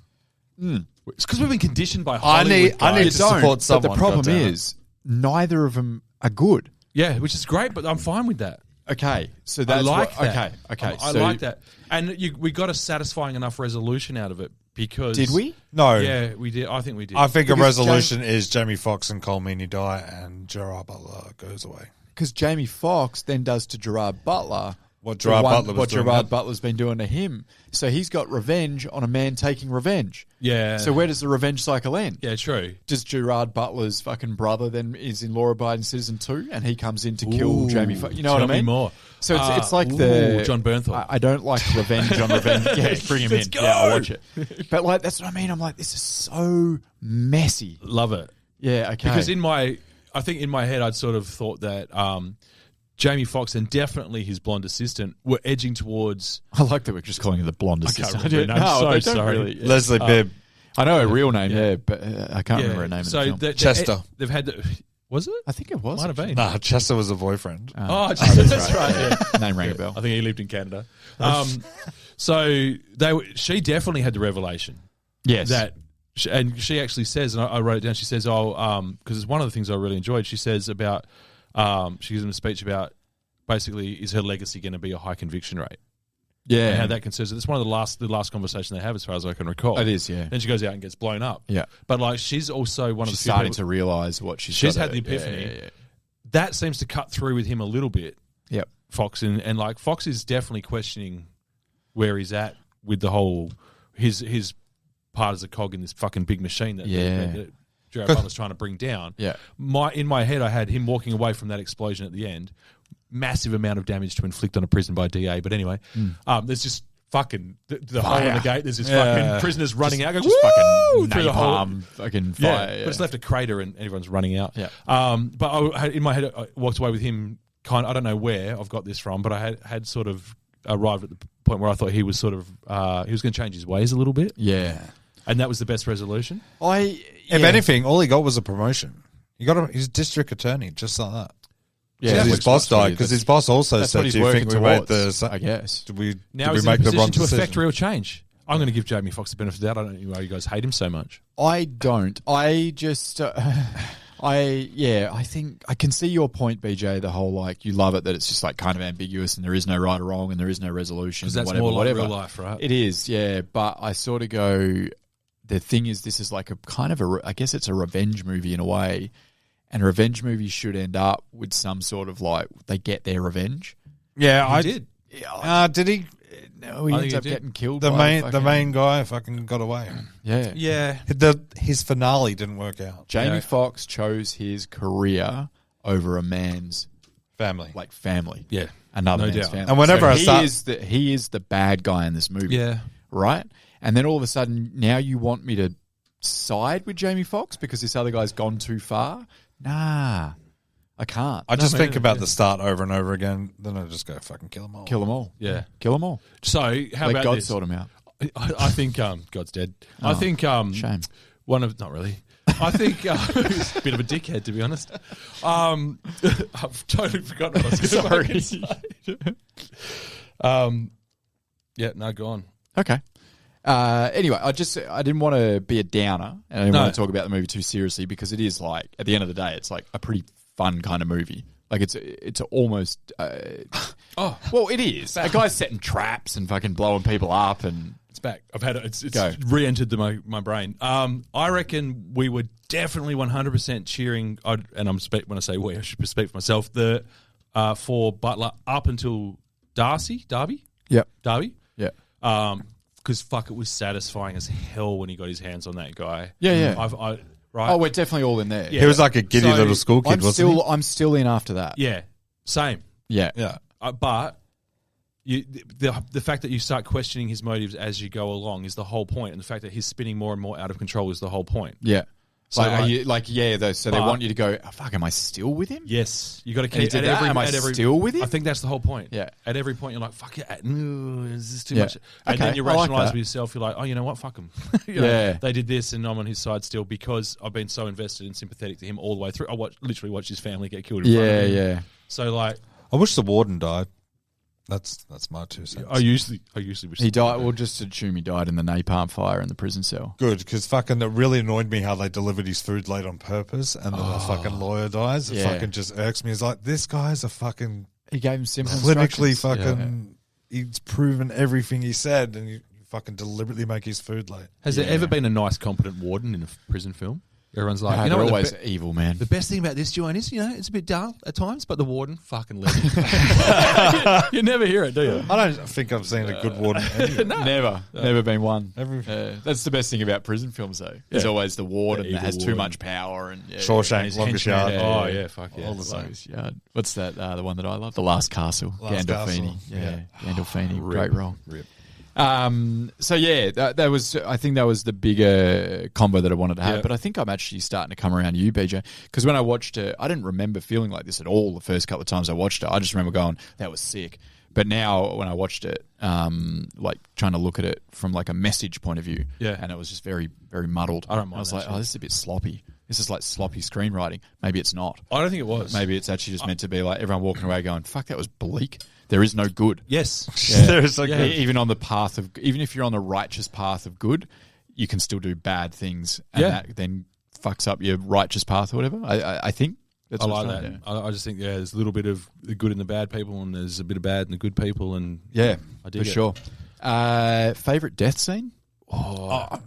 S2: It's because we've been conditioned by Hollywood.
S3: I need to support someone.
S1: But the problem is, neither of them are good.
S2: Yeah, which is great, but I'm fine with that.
S1: Okay, so that's
S2: I like that.
S1: Okay,
S2: I like that, and we got a satisfying enough resolution out of it because
S1: did we?
S3: No,
S2: yeah, we did. I think we did.
S3: I think because a resolution is Jamie Foxx and Cole Meany die, and Gerard Butler goes away.
S1: Because Jamie Foxx then does to Gerard Butler
S3: what Gerard
S1: Butler's been doing to him. So he's got revenge on a man taking revenge.
S2: Yeah.
S1: So where does the revenge cycle end?
S2: Yeah, true.
S1: Does Gerard Butler's fucking brother then is in Law Abiding Citizen 2 and he comes in to kill Jamie Foxx? You know what I mean?
S2: Tell me more.
S1: So it's like the
S2: John Bernthal.
S1: I don't like revenge on revenge. Yeah, bring him in.
S2: Go.
S1: Yeah, I'll watch it. But like that's what I mean. I'm like, this is so messy.
S2: Love it.
S1: Yeah, okay.
S2: Because I think in my head I'd sort of thought that Jamie Foxx and definitely his blonde assistant were edging towards.
S1: I like that we're just calling her the blonde assistant.
S2: I can't remember. I'm so sorry.
S1: Really,
S3: Leslie Bibb.
S1: I know her real name, but I can't remember her name.
S2: So
S1: in the film.
S3: Chester.
S2: They've had was it?
S1: I think it was.
S2: Might have been.
S3: Nah, Chester was a boyfriend.
S2: Chester, that's right. Yeah.
S1: Name rang a bell.
S2: I think he lived in Canada. So she definitely had the revelation.
S1: Yes.
S2: And she actually says, and I wrote it down. She says, because it's one of the things I really enjoyed. She says about, she gives him a speech about basically, is her legacy going to be a high conviction rate?
S1: Yeah.
S2: And how that concerns her. That's one of the last conversation they have, as far as I can recall.
S1: It is, yeah.
S2: Then she goes out and gets blown up.
S1: Yeah.
S2: But like, she's also one of the few
S1: starting
S2: people,
S1: to realise what
S2: she's had the epiphany.
S1: Yeah.
S2: That seems to cut through with him a little bit.
S1: Yep.
S2: Fox and like Fox is definitely questioning where he's at with the whole his part as a cog in this fucking big machine that Gerard Butler's trying to bring down.
S1: Yeah.
S2: In my head, I had him walking away from that explosion at the end. Massive amount of damage to inflict on a prison by DA. But anyway, there's just fucking the hole in the gate. There's this fucking prisoners running out, going
S1: fucking
S2: through the hole.
S1: Fucking fire.
S2: Yeah, but it's left a crater and everyone's running out.
S1: Yeah.
S2: But in my head, I walked away with him. I don't know where I've got this from, but I had sort of arrived at the point where I thought he was sort of he was going to change his ways a little bit.
S1: Yeah.
S2: And that was the best resolution.
S3: If anything, all he got was a promotion. He got his district attorney, just like that.
S1: Yeah,
S3: his boss died because his boss also said, "Do you think we made the?
S1: I guess
S3: did we
S2: now
S3: did
S2: he's
S3: we make
S2: in a
S3: the wrong
S2: position to
S3: decision?"
S2: affect real change. I'm going to give Jamie Foxx the benefit of the doubt. I don't know why you guys hate him so much.
S1: I don't. I just. I think I can see your point, BJ. The whole like you love it that it's just like kind of ambiguous and there is no right or wrong and there is no resolution.
S2: Because that's
S1: whatever,
S2: more like
S1: whatever.
S2: real life, right?
S1: It is, yeah. But I sort of go. The thing is, this is like a kind of I guess it's a revenge movie in a way, and a revenge movie should end up with some sort of like they get their revenge.
S3: Yeah,
S2: I did.
S3: Did he?
S1: No, he ends up getting killed.
S3: The main guy fucking got away.
S1: Yeah,
S2: yeah.
S3: His finale didn't work out.
S1: Jamie Foxx chose his career over a man's
S3: family,
S1: Yeah, another man's
S2: doubt.
S1: family.
S3: And whenever
S1: he is the bad guy in this movie.
S2: Yeah,
S1: right. And then all of a sudden, now you want me to side with Jamie Foxx because this other guy's gone too far Nah, I can't.
S3: I just think about the start over and over again. Then I just go fucking kill them all.
S1: Kill them all.
S2: Yeah.
S1: Kill them all.
S2: So how
S1: Let
S2: about
S1: God
S2: this?
S1: sort them out.
S2: I think God's dead. I think
S1: Shame.
S2: one of not really. I think he's a bit of a dickhead, to be honest. I've totally forgotten what I was going to say. Yeah, no, go on.
S1: Okay. Anyway, I didn't want to be a downer, and I didn't want to talk about the movie too seriously because it is like at the end of the day, it's like a pretty fun kind of movie. Like it's almost well, it is. A guy's setting traps and fucking blowing people up, and
S2: It's back. I've had it. It's re-entered my brain. I reckon we were definitely 100% cheering. And when I say we, I should speak for myself. For Butler up until Darby.
S1: Yep.
S2: Darby.
S1: Yeah.
S2: Because fuck, it was satisfying as hell when he got his hands on that guy.
S1: Yeah.
S2: Right.
S1: Oh, we're definitely all in there.
S2: Yeah.
S3: He was like a giddy little school kid, wasn't he?
S1: I'm still in after that.
S2: Yeah. Same.
S1: Yeah.
S2: But the fact that you start questioning his motives as you go along is the whole point, and the fact that he's spinning more and more out of control is the whole point.
S1: Yeah.
S2: So
S1: they want you to go, oh, fuck, am I still with him?
S2: Yes, you got to
S1: And he
S2: keep.
S1: did that? Am I still with him?
S2: I think that's the whole point.
S1: Yeah.
S2: At every point, you're like, "Fuck it, no, is this too
S1: Yeah.
S2: much?" And
S1: Okay,
S2: then you
S1: I like
S2: rationalize
S1: that.
S2: with yourself. You're like, "Oh, you know what? Fuck them." You know,
S1: Yeah.
S2: they did this, and I'm on his side still because I've been so invested and sympathetic to him all the way through. literally watched his family get killed in front of him.
S1: Yeah.
S2: So like,
S3: I wish the warden died. That's my 2 cents.
S2: I usually wish
S1: He died. We'll just assume he died in the napalm fire in the prison cell.
S3: Good, because fucking it really annoyed me how they delivered his food late on purpose, and then the fucking lawyer dies. It
S1: Yeah.
S3: fucking just irks me. It's like, this guy's a fucking
S1: He gave him simple
S3: clinically
S1: instructions.
S3: fucking. He's proven everything he said, and you fucking deliberately make his food late.
S2: Has there ever been a nice, competent warden in a prison film? Everyone's like,
S1: They're
S2: you know, what
S1: always evil, man.
S2: the best thing about this joint is, it's a bit dull at times, but the warden fucking legend. You never hear it, do you?
S3: I don't think I've seen a good warden anyway.
S1: Never been one.
S3: Every-
S1: That's the best thing about prison films, though. There's always the warden
S2: The
S1: that
S2: evil
S1: has too
S2: warden.
S1: much power and
S3: Shawshank, Longest Yard.
S2: Oh, yeah, fuck yeah.
S3: All the same.
S1: Longest Yard. What's that? The one that I love, The Last Castle.
S3: Last
S1: Gandolfini.
S3: Castle.
S1: Yeah, Gandolfini.
S2: Rip.
S1: Great role.
S2: Rip.
S1: So yeah, that was. I think that was the bigger combo that I wanted to have.
S2: Yeah.
S1: But I think I'm actually starting to come around to you, BJ, because when I watched it, I didn't remember feeling like this at all the first couple of times I watched it. I just remember going, "That was sick." But now when I watched it, like trying to look at it from like a message point of view, and it was just very, very muddled.
S2: I don't mind
S1: I was
S2: that
S1: like,
S2: shit.
S1: "Oh, this is a bit sloppy. This is like sloppy screenwriting." Maybe it's not.
S2: I don't think it was.
S1: Maybe it's actually just meant to be like everyone walking away going, "Fuck, that was bleak." There is no good.
S2: Yes.
S3: There is like
S1: Even on the path of, even if you're on the righteous path of good, you can still do bad things, and that then fucks up your righteous path or whatever. I think that's
S2: I
S1: what
S2: like
S1: it's
S2: that.
S1: trying to do.
S2: I just think, there's a little bit of the good and the bad people, and there's a bit of bad and the good people, and
S1: Yeah,
S2: I dig
S1: for
S2: it.
S1: sure. Favorite death scene?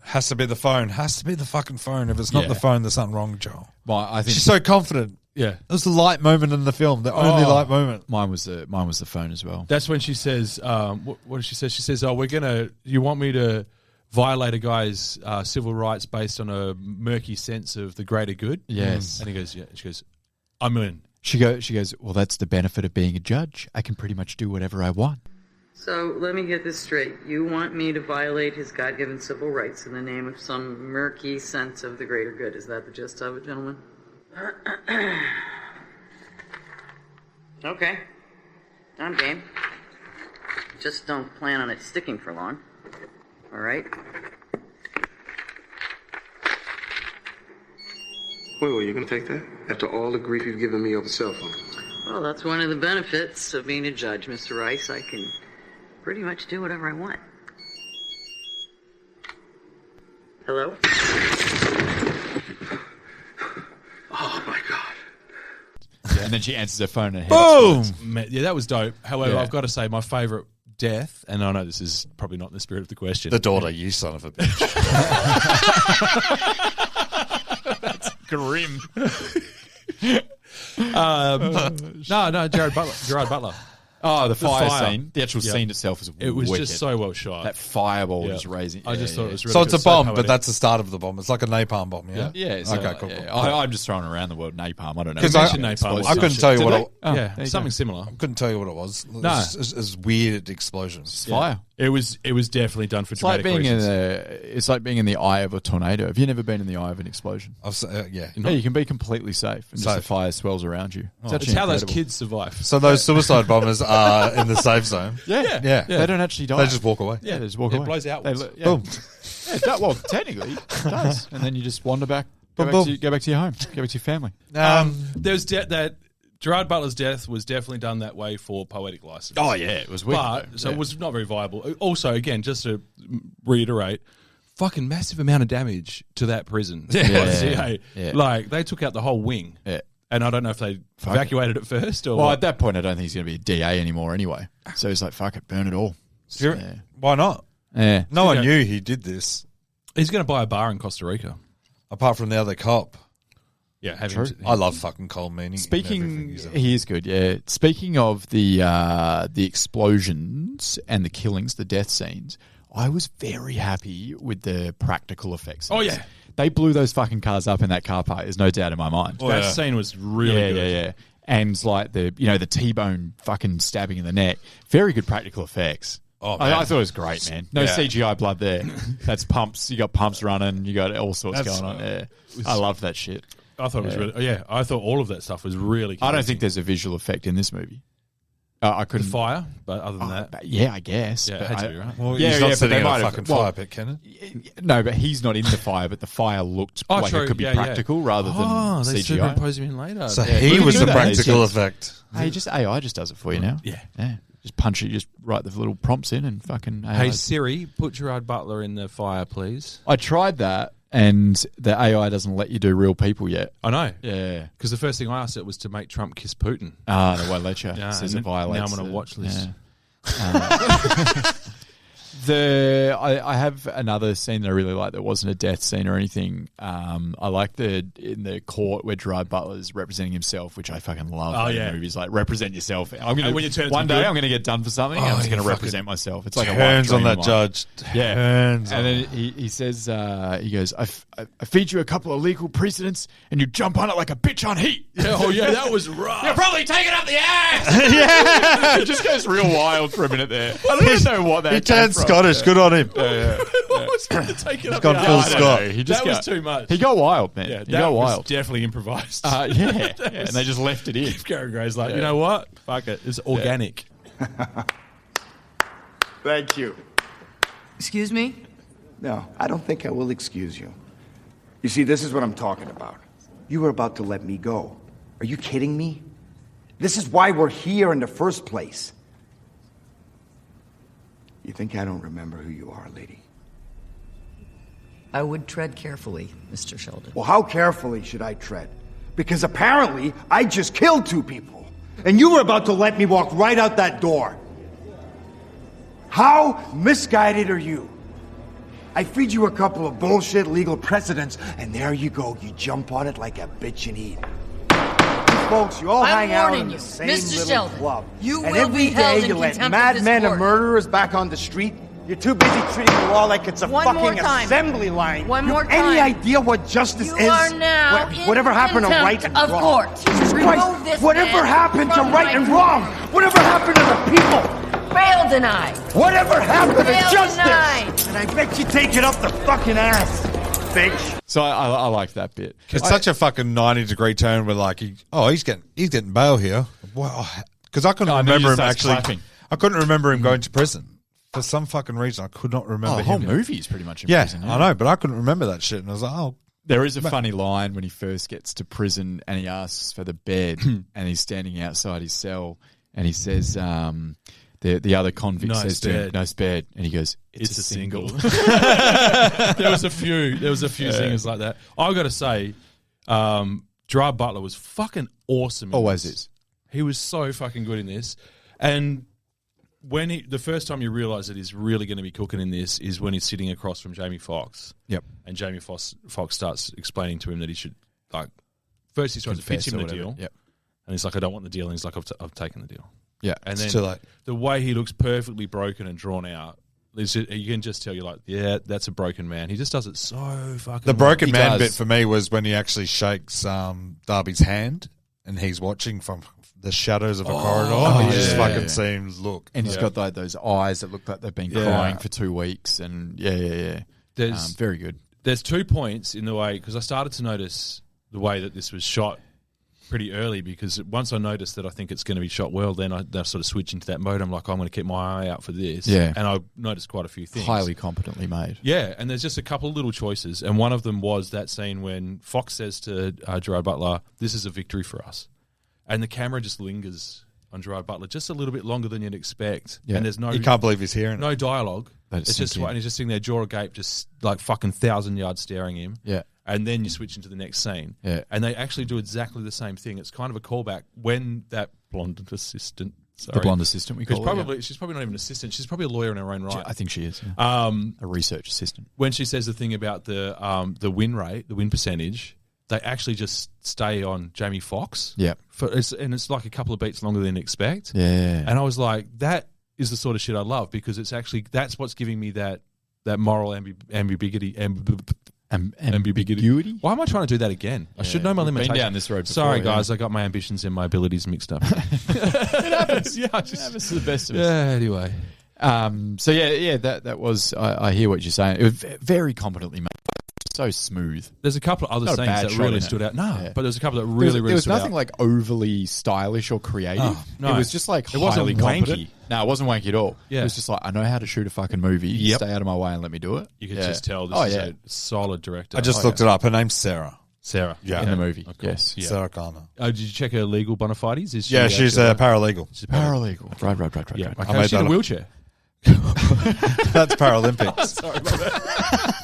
S3: has to be the phone. Has to be the fucking phone. If it's not
S1: Yeah.
S3: the phone, there's something wrong, Joel.
S1: Well, I think
S3: She's so confident.
S2: Yeah.
S3: It was the light moment in the film. The only light moment.
S1: mine was the phone as well.
S2: That's when she says, what does she say? She says, you want me to violate a guy's civil rights based on a murky sense of the greater good?
S1: Yes.
S2: And he goes, yeah. She goes, I'm in.
S1: She goes. Well, that's the benefit of being a judge. I can pretty much do whatever I want.
S9: So let me get this straight. You want me to violate his God-given civil rights in the name of some murky sense of the greater good. Is that the gist of it, gentlemen? Okay. I'm game. Just don't plan on it sticking for long. All right?
S10: Wait, you gonna take that? After all the grief you've given me over cell phone?
S9: Well, that's one of the benefits of being a judge, Mr. Rice. I can pretty much do whatever I want. Hello?
S10: Oh, my God.
S1: And then she answers her phone and her head
S3: Boom!
S1: explodes.
S2: Yeah, that was dope. However,
S1: Yeah.
S2: I've got to say, my favourite death, and I know this is probably not in the spirit of the question.
S3: The daughter, you son of a bitch.
S1: Grim.
S2: No, Gerard Butler.
S1: Oh, the fire
S2: fire.
S1: scene. The actual
S2: Yeah.
S1: scene itself was
S2: It was
S1: wicked.
S2: just so well shot.
S1: That fireball
S2: Yeah.
S1: just raising.
S2: I just thought it was really
S3: So it's
S2: good.
S3: a bomb,
S2: poetic.
S3: but that's the start of the bomb. It's like a napalm bomb, yeah?
S1: Yeah. So,
S3: Okay, cool.
S1: yeah.
S3: cool.
S1: I'm just throwing around the word napalm. I don't know.
S3: Because
S2: You mentioned napalm.
S3: I couldn't tell you
S2: Did
S3: what
S2: they?
S3: it,
S1: Oh,
S2: yeah,
S1: there you
S2: something
S1: go.
S2: similar.
S3: couldn't tell you what it was.
S2: No.
S3: It's weird explosions.
S1: Fire.
S2: It was definitely done for
S1: It's like
S2: dramatic
S1: being
S2: reasons.
S1: it's like being in the eye of a tornado. Have you never been in the eye of an explosion?
S3: Yeah.
S1: Yeah, you can be completely safe, and just the fire swells around you.
S2: It's how those kids survive.
S3: So those suicide bombers are in the safe zone.
S1: Yeah. They don't actually die.
S3: They just walk away.
S1: Yeah, they just walk away.
S2: It blows outwards.
S3: Boom.
S1: Well, technically, it does. And then you just wander back, go back to your home, go back to your family.
S2: There's that Gerard Butler's death was definitely done that way for poetic license.
S1: Oh, yeah, it was weird.
S2: It was not very viable. Also, again, just to reiterate, fucking massive amount of damage to that prison.
S1: Yeah.
S2: Like, they took out the whole wing.
S1: Yeah.
S2: And I don't know if they evacuated it first or
S1: Well,
S2: what.
S1: at that point, I don't think he's going to be a DA anymore anyway. So he's like, fuck it, burn it all.
S3: Why not?
S1: Yeah.
S3: No one knew he did this.
S2: He's going to buy a bar in Costa Rica.
S3: Apart from the other cop.
S2: Yeah,
S1: True.
S3: I love fucking Cole Meany.
S1: He is good, yeah. Speaking of the explosions and the killings, the death scenes, I was very happy with the practical effects.
S2: Oh, yeah.
S1: They blew those fucking cars up in that car park. There's no doubt in my mind.
S2: That scene was really good.
S1: Yeah. And like the T-bone fucking stabbing in the neck. Very good practical effects.
S3: Oh, man.
S1: I thought it was great, man. No CGI blood there. That's pumps. You got pumps running. You got all sorts going on there. I love that shit.
S2: I thought it was really... Yeah, I thought all of that stuff was really
S1: I don't think there's a visual effect in this movie. I couldn't...
S2: The fire, but other than that...
S1: Yeah, I guess.
S2: Yeah, it had to be, right?
S3: Well, he's not sitting in a fucking fire pit, can it?
S1: No, but he's not in the fire, but the fire looked like
S2: true.
S1: it could be practical rather than CGI.
S2: They superimpose him in later.
S3: So he was the practical effect.
S1: Hey, AI just does it for you now.
S2: Yeah.
S1: Just punch it, just write the little prompts in and fucking AI.
S2: Hey, Siri, put Gerard Butler in the fire, please.
S1: I tried that, and the AI doesn't let you do real people yet.
S2: I know.
S1: Yeah.
S2: Because the first thing I asked it was to make Trump kiss Putin.
S1: They won't let you.
S2: Yeah,
S1: Says it violates.
S2: now I'm on a watch list.
S1: I have another scene that I really like that wasn't a death scene or anything. I like in the court where Gerard Butler's representing himself, which I fucking love. In movies like represent yourself. I'm gonna one day I'm gonna get done for something. And I'm just gonna represent myself. It's like
S3: turns
S1: a
S3: on that judge.
S1: Yeah,
S3: turns.
S1: And then he says he goes, I feed you a couple of legal precedents and you jump on it like a bitch on heat.
S2: That was rough.
S1: You're probably taking up the ass. It just goes real wild for a minute there. I don't even know what that.
S3: He turned Scottish. Good on him.
S2: He's
S3: gone full Scott.
S2: That was too much.
S1: He got wild, man.
S2: Yeah,
S1: he got wild.
S2: Was definitely improvised.
S1: And they just left it in.
S2: Gary Gray's like, you know what? Fuck it. It's organic.
S6: Thank you.
S11: Excuse me?
S6: No, I don't think I will excuse you. You see, this is what I'm talking about. You were about to let me go. Are you kidding me? This is why we're here in the first place. You think I don't remember who you are, lady?
S11: I would tread carefully, Mr. Sheldon.
S6: Well, how carefully should I tread? Because apparently I just killed 2 people. And you were about to let me walk right out that door. How misguided are you? I feed you a couple of bullshit legal precedents, and there you go. You jump on it like a bitch and eat. Folks, you all hang out in the same
S11: Mr.
S6: little
S11: Sheldon,
S6: club.
S11: you
S6: and
S11: will
S6: every
S11: be held
S6: day
S11: in
S6: you let
S11: contempt of this
S6: madmen and
S11: court.
S6: murderers back on the street. You're too busy treating the law like it's a
S11: One more
S6: fucking
S11: time.
S6: assembly line.
S11: One
S6: You
S11: more
S6: have any
S11: time.
S6: idea what justice
S11: You
S6: is?
S11: are now
S6: Whatever
S11: in
S6: happened to right
S11: contempt
S6: and
S11: of
S6: wrong?
S11: court.
S6: Jesus
S11: Remove
S6: Christ!
S11: this
S6: Whatever
S11: man
S6: happened to
S11: from
S6: right
S11: my
S6: and
S11: view.
S6: wrong? Whatever happened to the people?
S11: Bail denied.
S6: Whatever happened to
S11: Bail
S6: justice?
S11: denied.
S6: And I bet you take it up the fucking ass, bitch.
S1: So I like that bit.
S3: It's such a fucking 90-degree turn where like he's getting bail here. Because I couldn't remember him actually.
S1: Clapping.
S3: I couldn't remember him going to prison. For some fucking reason, I could not remember
S1: the whole
S3: him.
S1: movie is pretty much in
S3: Yeah,
S1: prison.
S3: I know, but I couldn't remember that shit. And I was like, oh.
S1: There is a funny line when he first gets to prison and he asks for the bed and he's standing outside his cell and he says, the other convict says to him, no bed. And he goes, it's a single.
S2: There was a few singers like that. I've got to say, Gerard Butler was fucking awesome.
S1: Always is.
S2: He was so fucking good in this. And when the first time you realise that he's really going to be cooking in this is when he's sitting across from Jamie Foxx.
S1: Yep.
S2: And Jamie Foxx starts explaining to him that he should, like, first he tries to pitch him the deal.
S1: Yep.
S2: And he's like, I don't want the deal. And he's like, I've taken the deal.
S1: Yeah.
S2: And
S3: It's
S2: then
S3: too late.
S2: the way he looks perfectly broken and drawn out, you can just tell you're like, yeah, that's a broken man. He just does it so fucking
S3: The broken
S1: well.
S3: man bit for me was when he actually shakes Darby's hand and he's watching from the shadows of a corridor. He just fucking seems
S1: and he's got those eyes that look like they've been crying for 2 weeks, and
S2: There's
S1: very good.
S2: There's 2 points in the way, because I started to notice the way that this was shot pretty early, because once I noticed that I think it's going to be shot well, then I sort of switch into that mode. I'm like, I'm going to keep my eye out for this.
S1: Yeah.
S2: And I noticed quite a few things.
S1: Highly competently made.
S2: Yeah, and there's just a couple of little choices, and one of them was that scene when Fox says to Gerard Butler, "This is a victory for us," and the camera just lingers on Gerard Butler just a little bit longer than you'd expect, and there's
S3: you can't believe he's hearing
S2: no dialogue.
S1: It's
S2: just and he's just sitting there, jaw agape, just like fucking 1,000 yards staring at him.
S1: Yeah.
S2: And then you switch into the next scene.
S1: Yeah.
S2: And they actually do exactly the same thing. It's kind of a callback when that blonde assistant... Sorry,
S1: the blonde assistant, we call her.
S2: She's probably not even an assistant. She's probably a lawyer in her own right.
S1: I think she is. Yeah. A research assistant.
S2: When she says the thing about the win rate, the win percentage, they actually just stay on Jamie Foxx.
S1: Yeah.
S2: And it's like a couple of beats longer than expect.
S1: Yeah.
S2: And I was like, that is the sort of shit I love, because it's actually... That's what's giving me that moral ambiguity.
S1: Ambiguity?
S2: Why am I trying to do that again? I should know my limitations.
S1: Been down this road before,
S2: Sorry, guys, I got my ambitions and my abilities mixed up.
S1: It happens. It happens to the best of us.
S2: Yeah, anyway.
S1: So that was. I hear what you're saying. It was very competently made. So smooth.
S2: There's a couple of other
S1: Not a
S2: scenes
S1: bad
S2: that
S1: shot
S2: really
S1: in
S2: stood
S1: it.
S2: out. No,
S1: Yeah.
S2: but there's a couple that really
S1: there was
S2: stood out.
S1: nothing like overly stylish or creative.
S2: Oh, no.
S1: It was just like
S2: It wasn't
S1: highly competent.
S2: wanky.
S1: No, it wasn't wanky at all.
S2: Yeah.
S1: It was just like, I know how to shoot a fucking movie.
S2: Yep.
S1: Stay out of my way and let me do it.
S2: You could just tell this is a solid director.
S3: I just looked it up. Her name's Sarah.
S2: Sarah.
S3: Yeah.
S1: In the movie.
S2: Oh, cool.
S1: Yes.
S3: Yeah. Sarah Connor.
S2: Did you check her legal bona fides? Is she
S3: she's a paralegal.
S2: She's a
S1: Paralegal. Right.
S2: Yeah.
S3: I
S2: Okay.
S3: made
S2: She's in
S3: that
S2: a
S3: up.
S2: wheelchair.
S3: That's Paralympics.
S2: Sorry about that.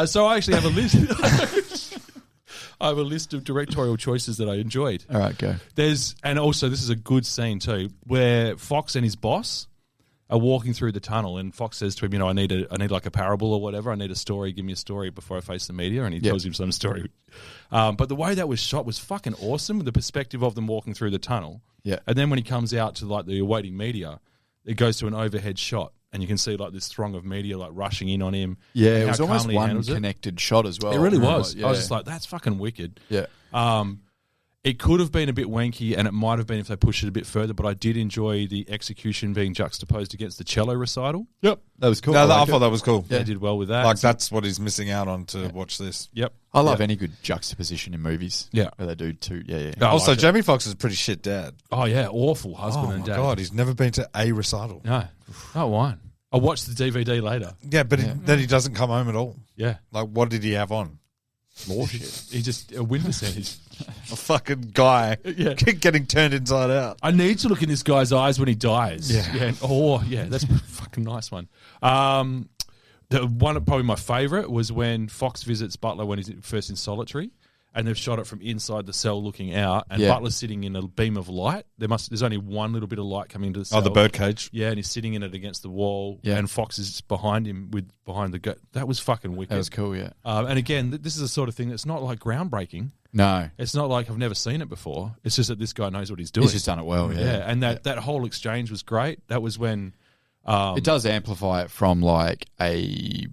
S2: So I actually have a list. I have a list of directorial choices that I enjoyed.
S1: All right, go.
S2: And also this is a good scene too, where Fox and his boss are walking through the tunnel, and Fox says to him, I need like a parable or whatever. I need a story. Give me a story before I face the media. And he tells him some story. But the way that was shot was fucking awesome. The perspective of them walking through the tunnel.
S1: Yeah.
S2: And then when he comes out to like the awaiting media, it goes to an overhead shot. And you can see like this throng of media like rushing in on him.
S1: Yeah,
S2: and
S1: it was
S2: how
S1: almost
S2: calmly he
S1: one
S2: handles it.
S1: connected shot as well.
S2: It really was.
S1: Yeah.
S2: I was just like, that's fucking wicked.
S1: Yeah.
S2: It could have been a bit wanky, and it might have been if they pushed it a bit further, but I did enjoy the execution being juxtaposed against the cello recital.
S1: Yep. That was cool.
S3: No, I
S1: liked
S3: thought
S1: it.
S3: that was cool.
S2: They did well with that.
S3: Like, that's what he's missing out on to watch this.
S2: Yep.
S1: I love any good juxtaposition in movies.
S2: Yeah.
S1: Where they do too. Yeah.
S2: I
S3: Also,
S2: liked it.
S3: Jamie Foxx is a pretty shit dad.
S2: Oh, yeah. Awful husband
S3: Oh,
S2: and
S3: my
S2: dad.
S3: God. He's never been to a recital.
S2: No. Not one. I watched the DVD later.
S3: Yeah, but then he doesn't come home at all.
S2: Yeah.
S3: Like, what did he have on?
S2: More shit. He just, a win percentage.
S3: A fucking guy getting turned inside out.
S2: I need to look in this guy's eyes when he dies.
S3: Yeah.
S2: That's a fucking nice one. The one, probably my favourite, was when Fox visits Butler when he's first in solitary, and they've shot it from inside the cell looking out, and Butler's sitting in a beam of light. There's only one little bit of light coming into the cell.
S3: Oh, the birdcage.
S2: Yeah, and he's sitting in it against the wall,
S1: Yeah.
S2: and Fox is behind him behind the goat. That was fucking wicked.
S1: That was cool, yeah.
S2: And again, this is the sort of thing that's not like groundbreaking.
S1: No.
S2: It's not like I've never seen it before. It's just that this guy knows what he's doing.
S1: He's just done it well, yeah.
S2: And that whole exchange was great. That was when...
S1: it does amplify it from like a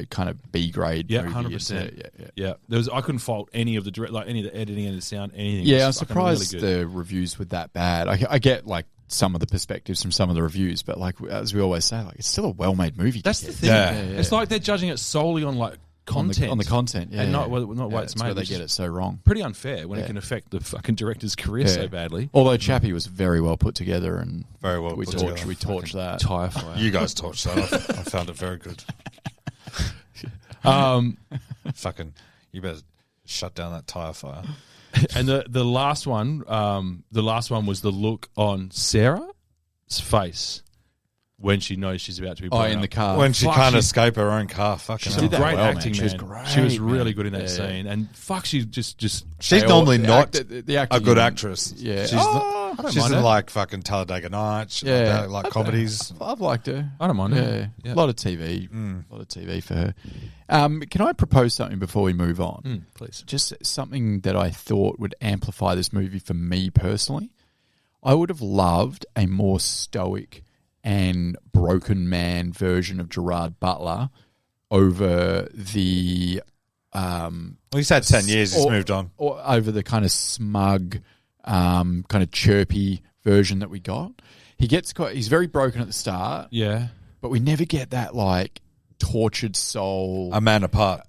S1: kind of B grade movie.
S2: 100%. Yeah. I couldn't fault any of the any of the editing and the sound, anything.
S1: Yeah,
S2: It
S1: I'm
S2: was fucking
S1: surprised
S2: really good.
S1: the reviews were that bad. I get like some of the perspectives from some of the reviews, but like as we always say, like it's still a well-made movie.
S2: That's the thing.
S3: Yeah.
S2: It's like they're judging it solely on like content.
S1: On the content, yeah.
S2: And not why
S1: That's
S2: it's made.
S1: where they
S2: which
S1: get
S2: is
S1: it so wrong.
S2: Pretty unfair when it can affect the fucking director's career so badly.
S1: Although Chappie was very well put together and
S3: Very well
S1: we
S3: put
S1: torched
S3: together.
S1: we torched that.
S2: Tire fire.
S3: You guys torched that. I found it very good. Fucking, you better shut down that tire fire.
S2: And the last one was the look on Sarah's face when she knows she's about to be blown
S1: in the
S2: up.
S1: car.
S3: When she
S2: Fuck,
S3: can't
S2: she-
S3: escape her own car. Fucking
S2: She
S3: hell.
S2: did that
S1: well,
S2: great
S1: man.
S2: acting,
S1: She was
S2: man.
S1: great,
S2: She was
S1: man.
S2: really good in that
S1: Yeah.
S2: scene. And fuck, she just
S3: She's
S1: Hey,
S3: normally
S1: the
S3: not
S1: the acting
S3: a good
S1: in-
S3: actress.
S1: Yeah.
S3: She's,
S1: Oh, I don't
S3: she's
S1: mind
S3: in
S1: her.
S3: like fucking Talladega Nights.
S1: Yeah.
S3: Like comedies.
S1: I've liked her.
S2: I don't mind
S1: Yeah.
S2: her. Yeah.
S1: A lot of TV. A lot of TV for her. Can I propose something before we move on?
S2: please.
S1: Just something that I thought would amplify this movie for me personally. I would have loved a more stoic and broken man version of Gerard Butler over the
S3: he's had 10 years. He's moved on.
S1: Or over the kind of smug, kind of chirpy version that we got. He's very broken at the start.
S2: Yeah.
S1: But we never get that, like, tortured soul.
S3: A Man Apart.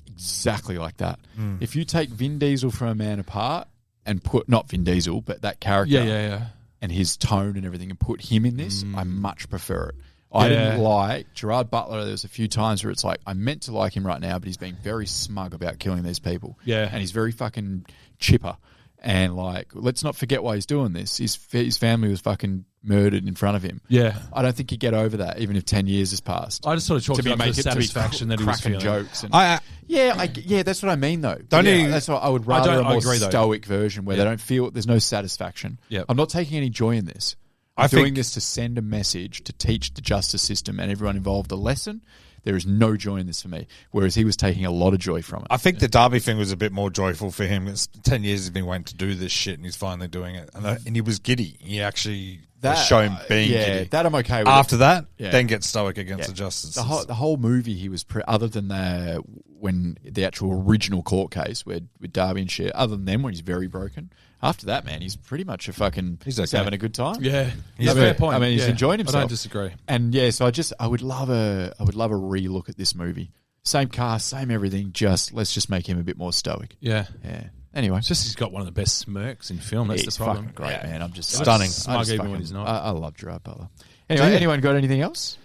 S1: Exactly like that. If you take Vin Diesel from A Man Apart and put, not Vin Diesel, but that character and his tone and everything and put him in this, I much prefer it. I didn't like Gerard Butler. There was a few times where it's like, I meant to like him right now, but he's being very smug about killing these people.
S2: Yeah.
S1: And he's very fucking chipper. And, like, let's not forget why he's doing this. His family was fucking murdered in front of him.
S2: Yeah.
S1: I don't think you get over that, even if 10 years has passed.
S2: I just sort of chalked it up to the satisfaction that he was feeling.
S1: Jokes. And, that's what I mean, though. That's what I would rather a more stoic version where they don't feel, there's no satisfaction.
S2: Yep.
S1: I'm not taking any joy in this. I'm doing this to send a message, to teach the justice system and everyone involved a lesson. There is no joy in this for me, whereas he was taking a lot of joy from it.
S3: I think the Derby thing was a bit more joyful for him. It's 10 years he's been waiting to do this shit, and he's finally doing it. And he was giddy. He actually was shown being giddy.
S1: That I'm okay with.
S3: After that, then get stoic against the justice.
S1: The whole movie, he was other than when the actual original court case with Derby and shit. Other than them, when he's very broken. After that, man, he's pretty much he's having a good time.
S2: Yeah,
S1: he's
S2: fair point.
S1: I mean, he's enjoying himself.
S2: I don't disagree.
S1: And so I would love a re-look at this movie. Same cast, same everything. Let's just make him a bit more stoic.
S2: Yeah.
S1: Anyway,
S2: it's just he's got one of the best smirks in film. That's the problem.
S1: Fucking great, man. I'm just
S3: stunning.
S2: Smug even when he's not.
S1: I love Gerard Butler. Anyway, anyone got anything else?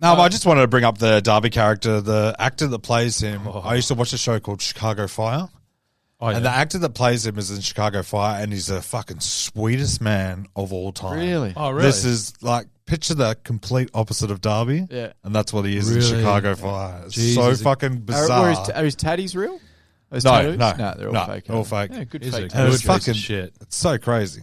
S3: No, I just wanted to bring up the Derby character, the actor that plays him. I used to watch a show called Chicago Fire. Oh, yeah. And the actor that plays him is in Chicago Fire, and he's the fucking sweetest man of all time.
S1: Really?
S2: Oh, really?
S3: This is like, picture the complete opposite of Derby.
S1: Yeah.
S3: And that's what he is in Chicago Fire. It's so fucking bizarre.
S1: Are his tatties real?
S3: No,
S1: they're all fake.
S3: All fake.
S1: Yeah, good fake.
S3: It's fucking
S2: shit.
S3: It's so crazy.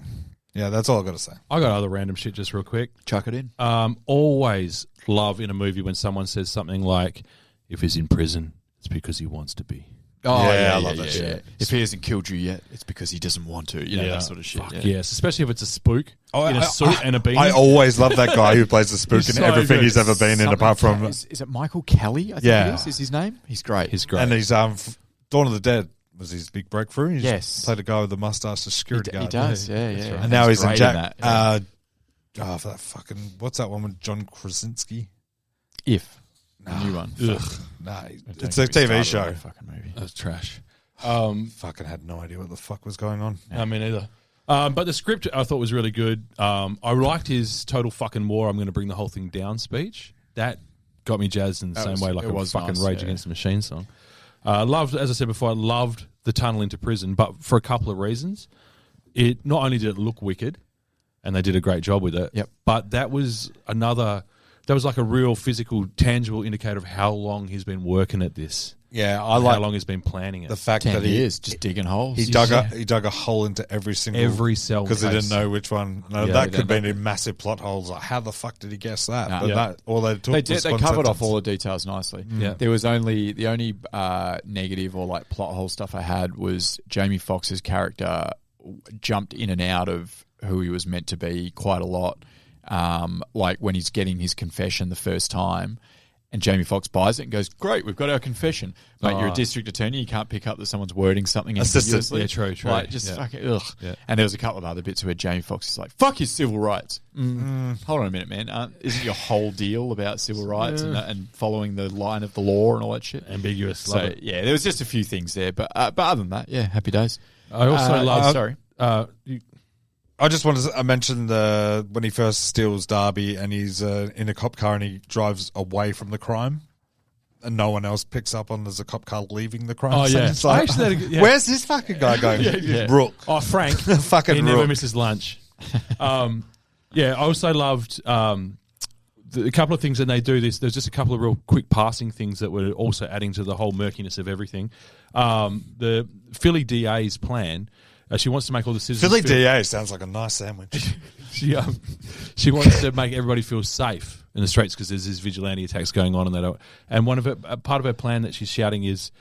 S3: Yeah, that's all I've got to say.
S2: I got other random shit just real quick.
S1: Chuck it in.
S2: Always love in a movie when someone says something like, if he's in prison, it's because he wants to be.
S1: Oh, yeah, I love that shit. If he hasn't killed you yet, it's because he doesn't want to. You know, that sort of shit.
S2: Yes, especially if it's a spook in a suit and a beanie.
S3: I always love that guy who plays the spook in everything he's ever been in, apart from...
S1: Is it Michael Kelly, I think it is? Is his name? He's great.
S3: And he's Dawn of the Dead was his big breakthrough. He's played a guy with the mustache, the security guard.
S1: He does, yeah.
S3: And now he's in Jack...
S1: that.
S3: For that fucking... What's that one with John Krasinski?
S1: The new one.
S3: Nah, it's a TV show.
S1: Fucking movie.
S2: That's trash.
S3: Fucking had no idea what the fuck was going on.
S2: I mean, either. But the script I thought was really good. I liked his total fucking war, I'm going to bring the whole thing down speech. That got me jazzed in the same way like a fucking Rage Against the Machine song. Loved, as I said before, I loved the tunnel into prison, but for a couple of reasons. It not only did it look wicked, and they did a great job with it, but that was like a real physical, tangible indicator of how long he's been working at this.
S3: Yeah,
S2: I like how long he's been planning it.
S3: The fact
S1: 10
S3: that
S1: years just digging holes.
S3: He dug a hole into every
S2: cell
S3: because he didn't know which one. No, that could have been in massive plot holes. Like, how the fuck did he guess that? They
S1: covered off all the details nicely.
S2: Yeah.
S1: There was the only negative or like plot hole stuff I had was Jamie Foxx's character jumped in and out of who he was meant to be quite a lot. Like when he's getting his confession the first time and Jamie Foxx buys it and goes, great, we've got our confession. Mate, you're a district attorney, you can't pick up that someone's wording something ambiguously.
S2: Yeah, true.
S1: Like, just fucking, ugh. Yeah. And there was a couple of other bits where Jamie Foxx is like, fuck his civil rights. Hold on a minute, man. Isn't your whole deal about civil rights and following the line of the law and all that shit?
S2: Ambiguous.
S1: So, there was just a few things there. But other than that, happy days.
S2: I also love...
S1: Sorry.
S3: I just wanted to mention when he first steals Derby and he's in a cop car and he drives away from the crime and no one else picks up on there's a cop car leaving the crime scene.
S2: It's like,
S3: where's this fucking guy going? Rook.
S2: Oh, Frank.
S3: Fucking
S2: he
S3: Rook.
S2: never misses lunch. I also loved a couple of things, and they do this. There's just a couple of real quick passing things that were also adding to the whole murkiness of everything. The Philly DA's plan... she wants to make all the citizens...
S3: Philly DA sounds like a nice sandwich.
S2: She wants to make everybody feel safe in the streets because there's these vigilante attacks going on, and they don't. And part of her plan that she's shouting is,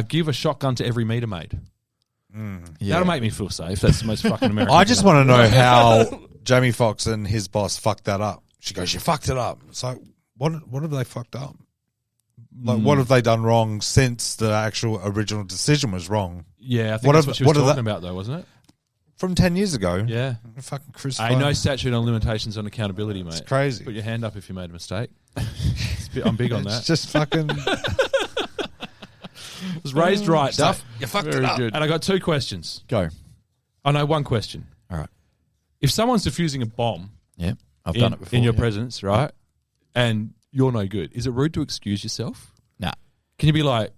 S2: "Give a shotgun to every meter maid." That'll make me feel safe. That's the most fucking American.
S3: I just want to know how Jamie Foxx and his boss fucked that up. She goes, "You fucked it up." It's like, what have they fucked up? Like, what have they done wrong since the actual original decision was wrong?
S2: Yeah, I think that's what she was talking about, though, wasn't it?
S3: From 10 years ago?
S2: Yeah.
S3: Fucking crucified.
S2: No statute on limitations on accountability, mate.
S3: It's crazy.
S2: Put your hand up if you made a mistake. I'm big on that.
S3: It's just fucking...
S2: It was raised right, Duff.
S3: You fucked
S2: Very
S3: it up.
S2: good. And I got 2 questions.
S1: Go.
S2: I know one question.
S1: All right.
S2: If someone's defusing a bomb...
S1: Yeah, I've done it before.
S2: In your presence, right? And you're no good. Is it rude to excuse yourself?
S1: Nah.
S2: Can you be like...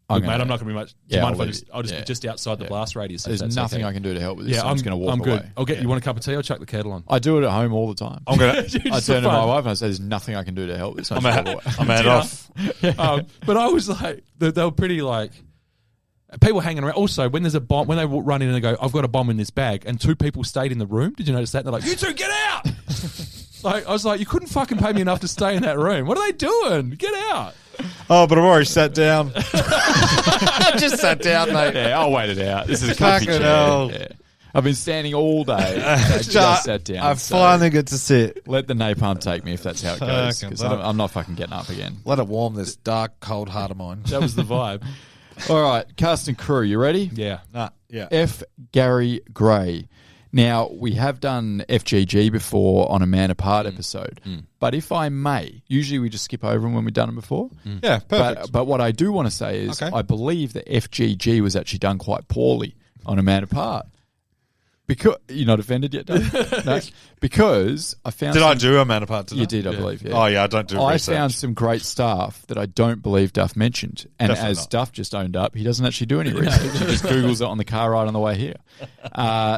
S2: Look, mate, I'm not going to be much.
S1: Yeah,
S2: I'll just be just outside the blast radius.
S1: There's nothing I can do to help with this.
S2: Yeah,
S1: I'm just going to walk
S2: good.
S1: away.
S2: I'll get you. Want a cup of tea? I'll chuck the kettle on.
S1: I do it at home all the time.
S3: I'm gonna.
S1: I turn to my wife and I say, "There's nothing I can do to help this."
S3: I'm out off.
S2: But I was like, they were pretty like people hanging around. Also, when there's a bomb, when they run in and they go, "I've got a bomb in this bag," and 2 people stayed in the room. Did you notice that? And they're like, "You 2 get out!" Like I was like, "You couldn't fucking pay me enough to stay in that room. What are they doing? Get out!"
S3: Oh, but I've already sat down.
S1: Just sat down, mate. Yeah, I'll wait it out. This is a comfy chair. Yeah. I've been standing all day. Just sat down.
S3: I finally get to sit.
S1: Let the napalm take me if that's how it goes. Because I'm not fucking getting up again.
S3: Let it warm this dark, cold heart of mine.
S2: That was the vibe.
S1: All right, cast and crew, you ready?
S2: Yeah.
S3: Yeah.
S1: F. Gary Gray. Now, we have done FGG before on a Man Apart episode, but if I may, usually we just skip over them when we've done them before.
S3: Yeah, perfect.
S1: But what I do want to say is I believe that FGG was actually done quite poorly on a Man Apart. Because you're not offended yet, Dave? No, because I found.
S3: Did I do a Man Apart today?
S1: You did, I believe. Yeah.
S3: Oh yeah, I don't do.
S1: I
S3: research.
S1: found some great stuff that I don't believe Duff mentioned, and
S3: Definitely
S1: as
S3: not.
S1: Duff just owned up, he doesn't actually do any research. He just Googles it on the car ride on the way here.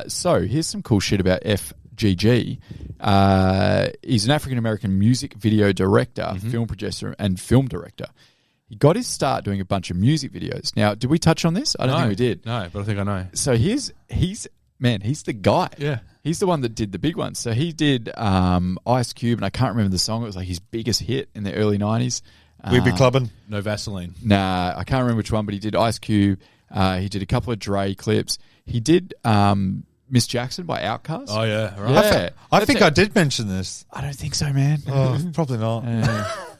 S1: So here's some cool shit about FGG. He's an African American music video director, film producer, and film director. He got his start doing a bunch of music videos. Now, did we touch on this? I don't think we did.
S2: No, but I think I know.
S1: So he's the guy.
S2: Yeah.
S1: He's the one that did the big ones. So he did Ice Cube, and I can't remember the song. It was like his biggest hit in the early 90s.
S3: We Be Clubbing?
S2: No Vaseline.
S1: Nah, I can't remember which one, but he did Ice Cube. He did a couple of Dre clips. He did Miss Jackson by Outkast.
S2: Oh, yeah. Right.
S1: Yeah.
S3: I think I did mention this.
S1: I don't think so, man.
S3: Oh, probably not.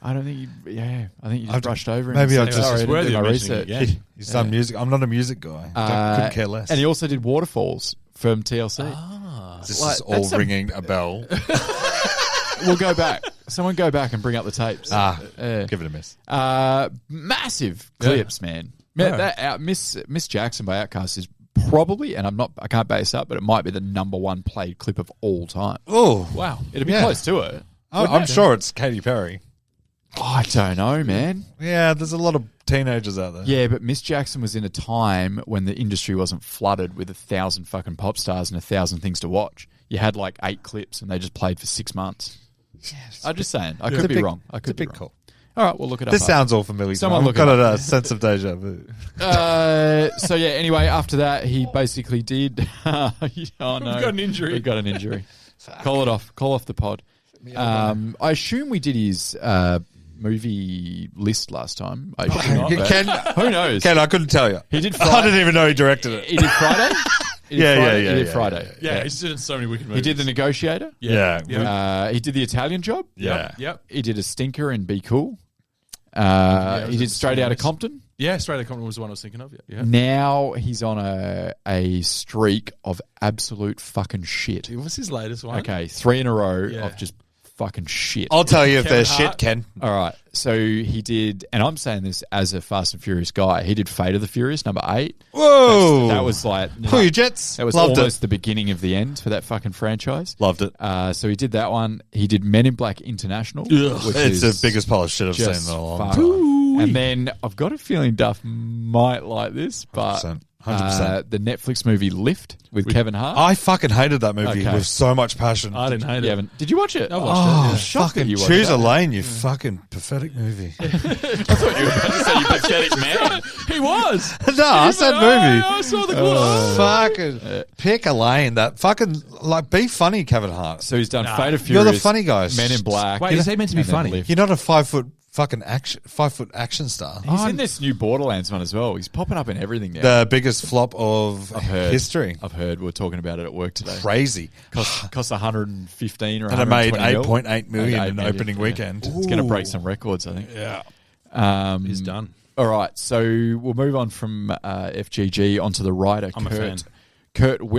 S1: I don't think I think you just brushed over him.
S3: Maybe I
S1: and said,
S3: just-
S1: "Sorry, I didn't
S2: worthy
S1: do my
S2: of mentioning
S1: research."
S2: it, yeah.
S3: He's done music. I'm not a music guy. Couldn't care less.
S1: And he also did Waterfalls from TLC.
S3: This
S1: Like,
S3: is all
S1: that's
S3: ringing a bell.
S1: We'll go back. Someone go back and bring up the tapes.
S3: Give it a miss.
S1: Massive clips, man. Miss Jackson by Outkast is probably, and I can't base up, but it might be the #1 played clip of all time.
S3: Oh,
S2: Wow.
S1: It'd be close to it.
S3: I'm sure it's Katy Perry.
S1: I don't know, man.
S3: Yeah, there's a lot of teenagers out there.
S1: Yeah, but Miss Jackson was in a time when the industry wasn't flooded with 1,000 fucking pop stars and 1,000 things to watch. You had like 8 clips and they just played for 6 months. I'm just saying. I could be wrong. I could be wrong.
S3: Cool.
S1: All right, we'll look it up.
S3: This sounds all familiar.
S1: Someone
S3: I've
S1: look
S3: got
S1: it
S3: a sense of deja vu.
S1: So yeah. Anyway, after that, he basically did. Oh no,
S2: We've got an injury.
S1: We've got an injury. Call it off. Call off the pod. I assume we did his movie list last time. I assume, but
S3: Ken,
S1: who knows?
S3: Ken, I couldn't tell you.
S1: He did.
S3: I didn't even know he directed it.
S1: He did Friday. He did Friday.
S2: Yeah, he's done so many wicked movies.
S1: He did The Negotiator.
S3: Yeah.
S1: He did The Italian Job.
S3: Yeah.
S2: Yep.
S1: He did A Stinker and Be Cool. He did Straight Outta Compton.
S2: Yeah, Straight Outta Compton was the one I was thinking of. Yeah.
S1: Now he's on a streak of absolute fucking shit.
S2: What's his latest one?
S1: Okay, 3 in a row of just fucking shit.
S3: I'll tell you if they're
S2: Kevin
S3: shit, Ken.
S1: All right, so he did, and I'm saying this as a Fast and Furious guy, he did Fate of the Furious, number 8.
S3: Whoa.
S1: That was like...
S3: Who you Jets?
S1: That was
S3: Loved
S1: almost
S3: it.
S1: the beginning of the end for that fucking franchise.
S3: Loved it.
S1: So he did that one. He did Men in Black International. Which
S3: It's
S1: is
S3: the biggest pile of shit I've seen in
S1: just
S3: a long
S1: fucked.
S3: time.
S1: And then I've got a feeling Duff might like this, but
S3: 100%.
S1: the Netflix movie Lift with Kevin Hart.
S3: I fucking hated that movie
S1: Okay.
S3: with so much passion.
S2: I didn't hate it.
S1: Did you watch it?
S2: I watched it.
S1: Shocked that
S3: Fucking
S1: you watched
S3: choose
S1: that.
S3: a lane, you fucking pathetic movie.
S1: I thought you were about to say you pathetic man.
S2: He was.
S3: No, I said movie.
S2: I saw the glow.
S3: Fucking pick a lane. That fucking be funny, Kevin Hart.
S1: So he's done Fate of
S3: You're
S1: Furious.
S3: the funny guy.
S1: Men in Black.
S2: Wait, is he meant to be
S1: and then
S2: funny?
S1: Lift.
S3: You're not a 5 foot action star.
S1: He's in this new Borderlands one as well. He's popping up in everything now.
S3: The biggest flop of
S1: heard.
S3: history.
S1: I've heard. We were talking about it at work today.
S3: Crazy.
S1: Cost 115 or
S3: And it made
S1: 120 mil.
S3: 8.8 million in
S1: Okay,
S3: opening weekend.
S1: It's going to break some records, I think.
S3: Yeah.
S2: He's done.
S1: All right, so we'll move on from FGG onto the writer.
S2: I'm a fan.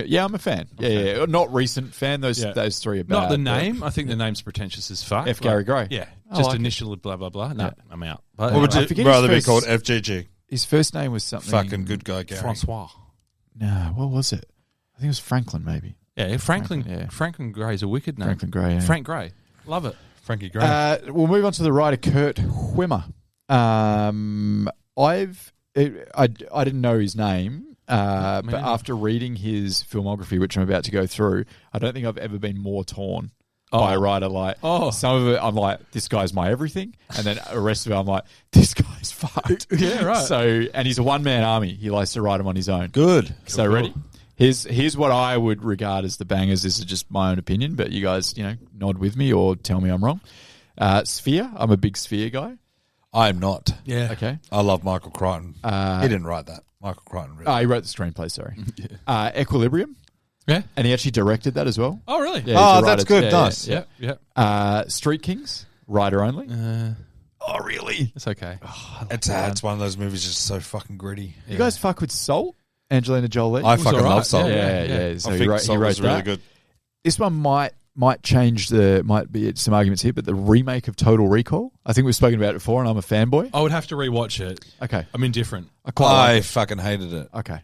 S1: Yeah, I'm a fan. Yeah, not recent fan. Those three are bad.
S2: Not the name. I think the name's pretentious as fuck.
S1: F. Gary Gray.
S2: Yeah,
S1: I
S2: just
S1: like
S2: initial blah blah blah. No, I'm out. But
S3: What would you rather be called? FGG.
S1: His first name was something.
S3: Fucking good guy, Gary.
S2: Francois.
S1: No, what was it? I think it was Franklin, maybe.
S2: Yeah, Franklin Gray's a wicked name.
S1: Franklin Gray. Yeah.
S2: Frank Gray. Love it.
S3: Frankie Gray.
S1: We'll move on to the writer Kurt Wimmer. I didn't know his name, but after reading his filmography, which I'm about to go through, I don't think I've ever been more torn by a writer. Like, some of it, I'm like, this guy's my everything, and then the rest of it, I'm like, this guy's fucked.
S2: Yeah, right.
S1: So, and he's a one-man army. He likes to write them on his own.
S3: Good.
S1: So, ready? Here's what I would regard as the bangers. This is just my own opinion, but you guys, nod with me or tell me I'm wrong. Sphere. I'm a big Sphere guy.
S3: I'm not.
S2: Yeah.
S1: Okay.
S3: I love Michael Crichton. He didn't write that. Michael Crichton wrote
S1: he wrote the screenplay, sorry. Equilibrium.
S2: Yeah.
S1: And he actually directed that as well.
S2: Oh, really?
S1: Yeah,
S3: that's good. Nice.
S2: Yeah.
S1: Street Kings, writer only.
S2: Really? It's okay.
S3: It's one of those movies just so fucking gritty.
S1: You guys fuck with Salt? Angelina Jolie?
S3: I fucking love Salt.
S1: Yeah. So
S3: I
S1: he
S3: think
S1: wrote
S3: Salt was
S1: that.
S3: really good.
S1: This one might be some arguments here, but the remake of Total Recall, I think we've spoken about it before, and I'm a fanboy.
S2: I would have to rewatch it.
S1: Okay.
S2: I'm indifferent.
S3: I fucking hated it.
S1: Okay.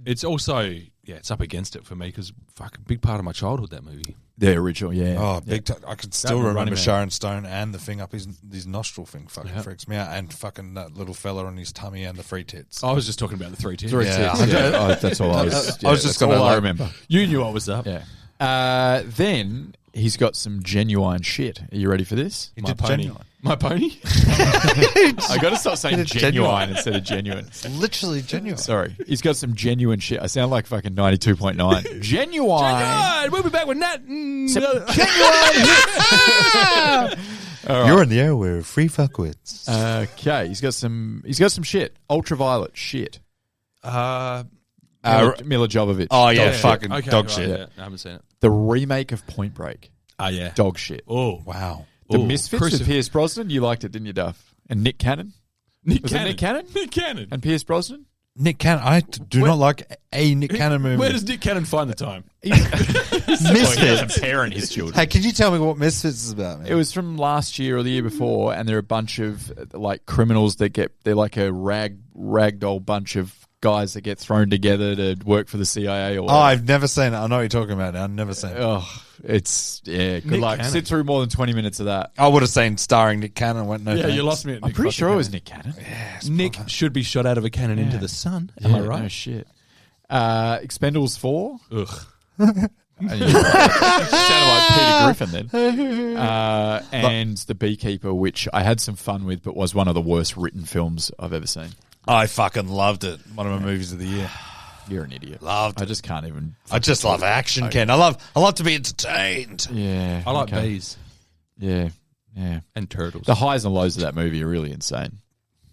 S2: It's also, it's up against it for me because fucking big part of my childhood, that movie.
S1: The original, yeah.
S3: Oh, big time. I can still remember Sharon Stone and the thing up his nostril thing fucking freaks me out, and fucking that little fella on his tummy and the free tits.
S2: I was just talking about the three tits.
S1: That's all I was.
S3: I was just going to
S1: I remember.
S2: You knew what was up.
S1: Yeah. Then he's got some genuine shit. Are you ready for this?
S2: My pony. My pony?
S1: I got to stop saying genuine instead of genuine.
S3: It's literally genuine.
S1: Sorry. He's got some genuine shit. I sound like fucking 92.9. Genuine.
S2: We'll be back with Nat.
S1: Genuine. Right.
S3: You're in the area of free fuckwits.
S1: Okay. He's got some shit. Ultraviolet shit. Mila Jovovich.
S3: Oh, yeah.
S1: Dog
S3: Fucking
S1: shit.
S3: dog shit.
S2: Yeah, I haven't seen it.
S1: The remake of Point Break.
S2: Yeah.
S1: Dog shit.
S2: Oh.
S3: Wow.
S1: The Misfits with Pierce Brosnan. You liked it, didn't you, Duff? And Nick Cannon.
S2: Nick
S1: Cannon?
S2: Nick Cannon.
S1: And Pierce Brosnan?
S3: Nick Cannon. I do not like a Nick Cannon movie.
S2: Where does Nick Cannon find the time?
S3: Misfits.
S1: Parent his children.
S3: Hey, can you tell me what Misfits is about, man?
S1: It was from last year or the year before, and they're a bunch of like criminals that they're like a ragdoll bunch of guys that get thrown together to work for the CIA or whatever.
S3: I've never seen it. I know what you're talking about now. I've never seen it.
S1: Oh, it's, good
S2: Nick
S1: luck.
S2: Cannon.
S1: Sit through more than 20 minutes of that.
S3: I would have seen starring Nick Cannon. Went no.
S2: Yeah,
S3: thanks.
S2: you lost me at Nick.
S1: I'm pretty sure it was Nick Cannon.
S2: Nick should be shot out of a cannon into the sun. Am I right?
S1: No shit. Expendables 4.
S2: Ugh.
S1: And you sounded like Peter Griffin then. And The Beekeeper, which I had some fun with, but was one of the worst written films I've ever seen.
S3: I fucking loved it. One of my movies of the year.
S1: You're an idiot.
S3: Loved it.
S1: I just can't even.
S3: I just love action, Ken. I love to be entertained.
S1: Yeah.
S2: I like bees.
S1: Yeah.
S2: And turtles.
S1: The highs and lows of that movie are really insane.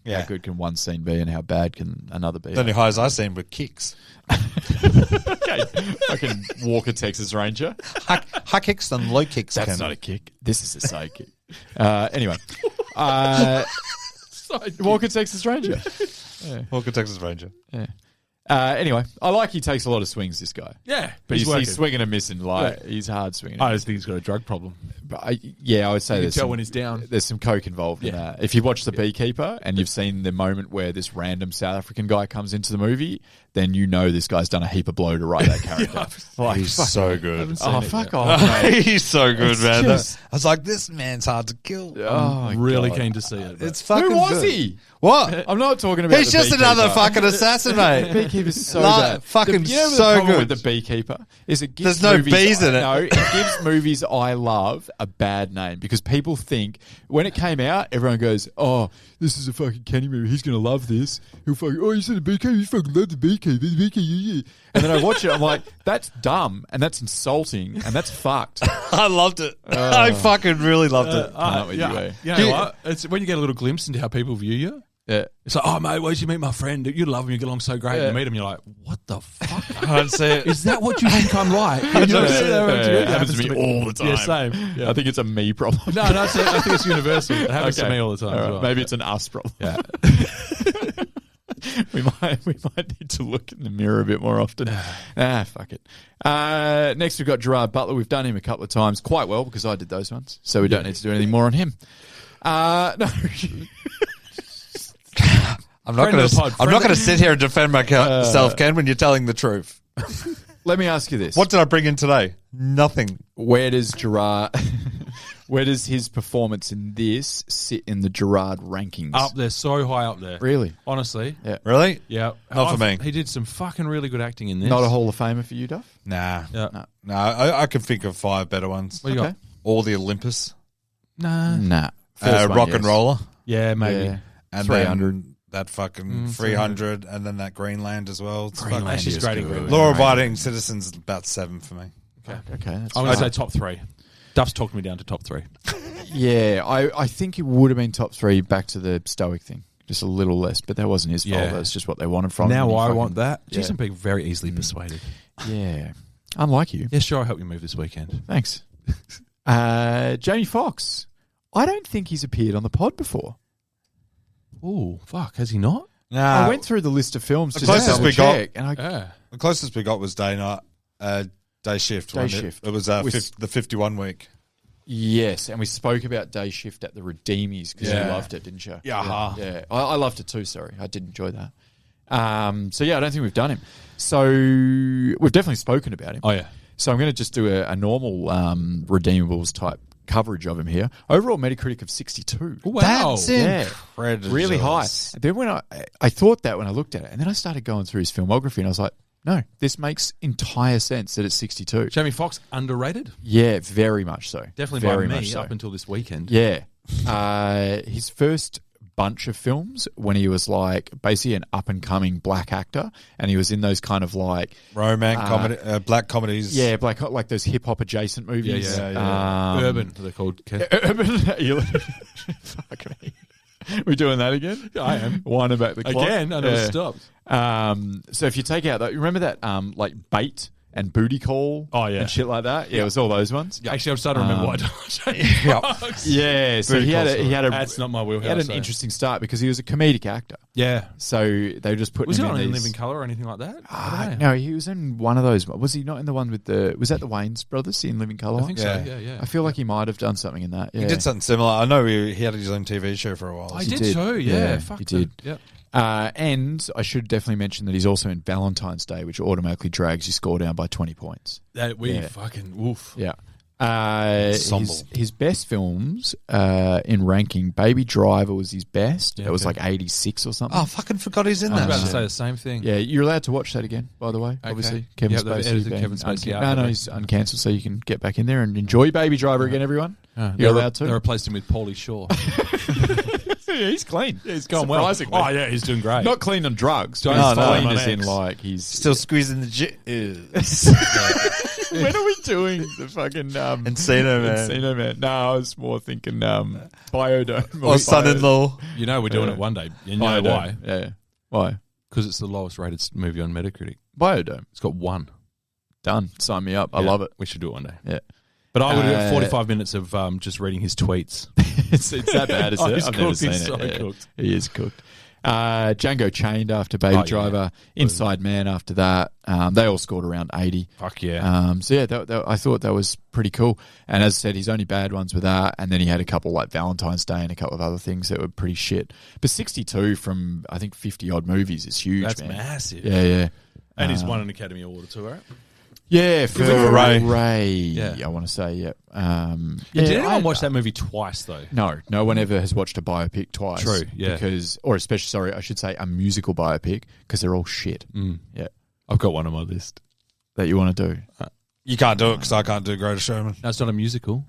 S3: Yeah.
S1: How good can one scene be and how bad can another be?
S3: The only highs I've seen were kicks.
S1: Okay. Fucking Walker, Texas Ranger.
S3: High kicks and low kicks.
S1: That's
S3: Ken.
S1: not a kick. This is a side kick. Anyway. Walker, Texas Ranger. Yeah.
S3: Walker, Texas Ranger.
S1: Yeah. Anyway, I like he takes a lot of swings, this guy.
S2: Yeah.
S1: But he's swinging and missing. Like, he's hard swinging.
S2: I just think he's got a drug problem.
S1: But I would say
S2: You can tell when he's down.
S1: There's some coke involved in that. If you watch The Beekeeper and you've seen the moment where this random South African guy comes into the movie, then you know this guy's done a heap of blow to write that character.
S3: He's so good.
S1: Oh, fuck off, mate.
S3: He's so good,
S1: It's
S3: man.
S1: just-
S3: I was like, this man's hard to kill.
S2: I'm really keen to see it.
S3: It's fucking
S1: Who was
S3: good.
S1: he?
S3: What?
S1: I'm not talking about
S3: He's
S1: The
S3: just
S1: Beekeeper.
S3: another fucking assassin,
S1: The
S3: mate.
S1: Beekeeper's so bad.
S3: Fucking
S1: you know the
S3: so
S1: problem
S3: good.
S1: with The Beekeeper is it gives
S3: There's no
S1: movies
S3: bees in it.
S1: No, it gives movies I love a bad name because people think when it came out, everyone goes, "Oh, this is a fucking Kenny movie. He's gonna love this. He'll fucking you said The Beekeeper. You fucking love The Beekeeper. The Beekeeper, yeah." And then I watch it, I'm like, that's dumb and that's insulting and that's fucked.
S3: I loved it. I fucking really loved it.
S1: Can't with you, eh?
S2: You know what? It's when you get a little glimpse into how people view you.
S1: Yeah.
S2: It's like, oh, mate, where'd you meet my friend? You love him. You get along so great. And you meet him, you're like, what the fuck?
S3: I don't see it.
S2: Is that what you think I'm like?
S1: It happens to me all the time.
S2: Yeah, same. Yeah.
S1: I think it's a me problem.
S2: No, I think it's universal. It happens to me all the time.
S1: All right.
S2: As well.
S1: Maybe it's an us problem.
S2: Yeah.
S1: we might need to look in the mirror a bit more often. Fuck it. Next, we've got Gerard Butler. We've done him a couple of times quite well because I did those ones, so we don't need to do anything more on him. No.
S3: I'm not going to sit here and defend myself, Ken, when you're telling the truth.
S1: Let me ask you this:
S3: What did I bring in today? Nothing.
S1: Where does his performance in this sit in the Gerard rankings?
S2: Up there, so high up there.
S1: Really?
S2: Honestly.
S1: Yeah.
S3: Really?
S2: Yeah.
S3: Not for me.
S2: He did some fucking really good acting in this.
S1: Not a Hall of Famer for you, Duff?
S3: Nah.
S2: Yeah.
S3: No, I can think of 5 better ones.
S2: What you got?
S3: All the Olympus.
S1: Nah. First one,
S3: Rock
S1: yes.
S3: and Roller.
S2: Yeah, maybe.
S1: Yeah.
S3: And
S1: 300.
S3: then that fucking 300 and then that Greenland as well.
S2: Greenland is great in Greenland.
S3: Law-abiding citizens about 7 for me.
S1: Okay. That's
S2: I'm going to say top 3. Duff's talked me down to top 3.
S1: Yeah, I think it would have been top 3 back to the Stoic thing. Just a little less, but that wasn't his fault. That's just what they wanted from him.
S2: Now I
S1: fucking
S2: want that.
S1: Yeah.
S2: Jeez, I'm being very easily persuaded.
S1: Yeah. Unlike you.
S2: Yeah, sure, I'll help you move this weekend.
S1: Thanks. Jamie Foxx. I don't think he's appeared on the pod before.
S2: Oh, fuck. Has he not?
S3: Nah.
S1: I went through the list of films
S3: The
S1: just to
S3: closest
S1: double
S3: we got-
S1: check. And
S3: The closest we got was day shift.
S1: Day shift.
S3: It was the 51 week.
S1: yes, and we spoke about Day Shift at the Redeemies because you loved it, didn't you? Yeah. I loved it too, sorry. I did enjoy that. So, yeah, I don't think we've done him. So, we've definitely spoken about him.
S2: Oh, yeah.
S1: So, I'm going to just do a normal Redeemables type coverage of him here. Overall Metacritic of 62.
S2: Wow.
S3: That's
S1: incredible. Really high. And then when I thought that when I looked at it, and then I started going through his filmography and I was like, no, this makes entire sense that it's 62.
S2: Jamie Foxx, underrated?
S1: Yeah, very much so.
S2: Definitely
S1: very
S2: by me
S1: much so.
S2: up until this weekend.
S1: Yeah. His first bunch of films when he was like basically an up and coming black actor, and he was in those kind of like
S3: romance comedy, black comedies.
S1: Yeah, like those hip hop adjacent movies.
S2: Yeah. Urban, they're called.
S1: Urban. Fuck me. We doing that again?
S2: I am.
S1: Winding back the clock.
S2: Again, I never stopped.
S1: So if you take out that, you remember that like Bait and Booty Call and shit like that? Yeah, it was all those ones.
S2: Actually, I'm starting to remember what I did.
S1: Yeah, so he had a
S2: that's not my wheelhouse.
S1: He had an interesting start because he was a comedic actor.
S2: Yeah.
S1: So they were just putting him in
S2: he on
S1: these...
S2: In Living Colour or anything like that?
S1: No, he was in one of those. Was he not in the one with the... Was that the Wayans brothers in Living Colour?
S2: I think so, yeah.
S1: I feel like he might have done something in that. Yeah.
S3: He did something similar. I know he had his own TV show for a while.
S2: He did too, yeah. Fuck
S1: he did.
S2: Yep.
S1: And I should definitely mention that he's also in Valentine's Day, which automatically drags your score down by 20 points.
S2: Fucking woof.
S1: Yeah. His best films in ranking, Baby Driver was his best. It was like 86 or something.
S3: Oh, I fucking forgot he's in that.
S2: I was about to say the same thing.
S1: Yeah, you're allowed to watch that again, by the way, obviously. Kevin Spacey. No, he's uncancelled, so you can get back in there and enjoy Baby Driver again, everyone. You're allowed to.
S2: They replaced him with Pauly Shore.
S1: Yeah, he's clean. Yeah,
S2: he's going well. Oh, yeah, he's doing great.
S1: Not clean on drugs.
S3: No,
S1: clean as in like he's...
S3: Still squeezing the jizz.
S1: When are we doing the fucking...
S3: Encino
S1: Man. No, I was more thinking Biodome.
S3: Or Son-in-Law.
S2: You know we're doing it one day. You know why?
S1: Yeah. Why?
S2: Because it's the lowest rated movie on Metacritic.
S1: Biodome.
S2: It's got 1.
S1: Done. Sign me up. I love it.
S2: We should do it one day.
S1: Yeah.
S2: But I would have 45 minutes of just reading his tweets.
S1: It's that bad, is it?
S2: He's
S1: I've
S2: cooked.
S1: never seen
S2: He's
S1: it.
S2: so
S1: Yeah.
S2: cooked.
S1: He is cooked. Django Chained after Baby Driver. Inside Man after that. They all scored around 80.
S2: Fuck yeah.
S1: So yeah, I thought that was pretty cool. And as I said, his only bad ones were that, and then he had a couple like Valentine's Day and a couple of other things that were pretty shit. But 62 from I think 50 odd movies is huge.
S2: That's
S1: man.
S2: massive.
S1: Yeah.
S2: And he's won an Academy Award too, right?
S1: Yeah, for Ray.
S2: Yeah.
S1: I want to say, yeah.
S2: Did anyone watch that movie twice, though?
S1: No one ever has watched a biopic twice.
S2: True, yeah.
S1: I should say a musical biopic, because they're all shit. Yeah.
S2: I've got one on my list.
S1: That you want to do?
S3: You can't do it because I can't do Greatest Showman.
S2: No, it's not a musical.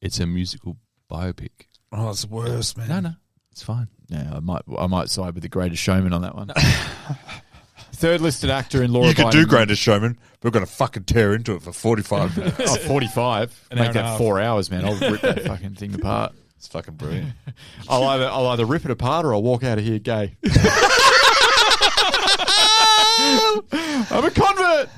S2: It's a musical biopic.
S3: Oh, it's worse, man.
S2: No. It's fine.
S1: Yeah, I might side with the Greatest Showman on that one. Third listed actor in Law
S3: You could do Greatest Showman, but we're going to fucking tear into it for 45 minutes.
S1: 45? Make that 4 hours, man. I'll rip that fucking thing apart.
S3: It's fucking brilliant.
S1: I'll either rip it apart or I'll walk out of here gay. I'm a convert.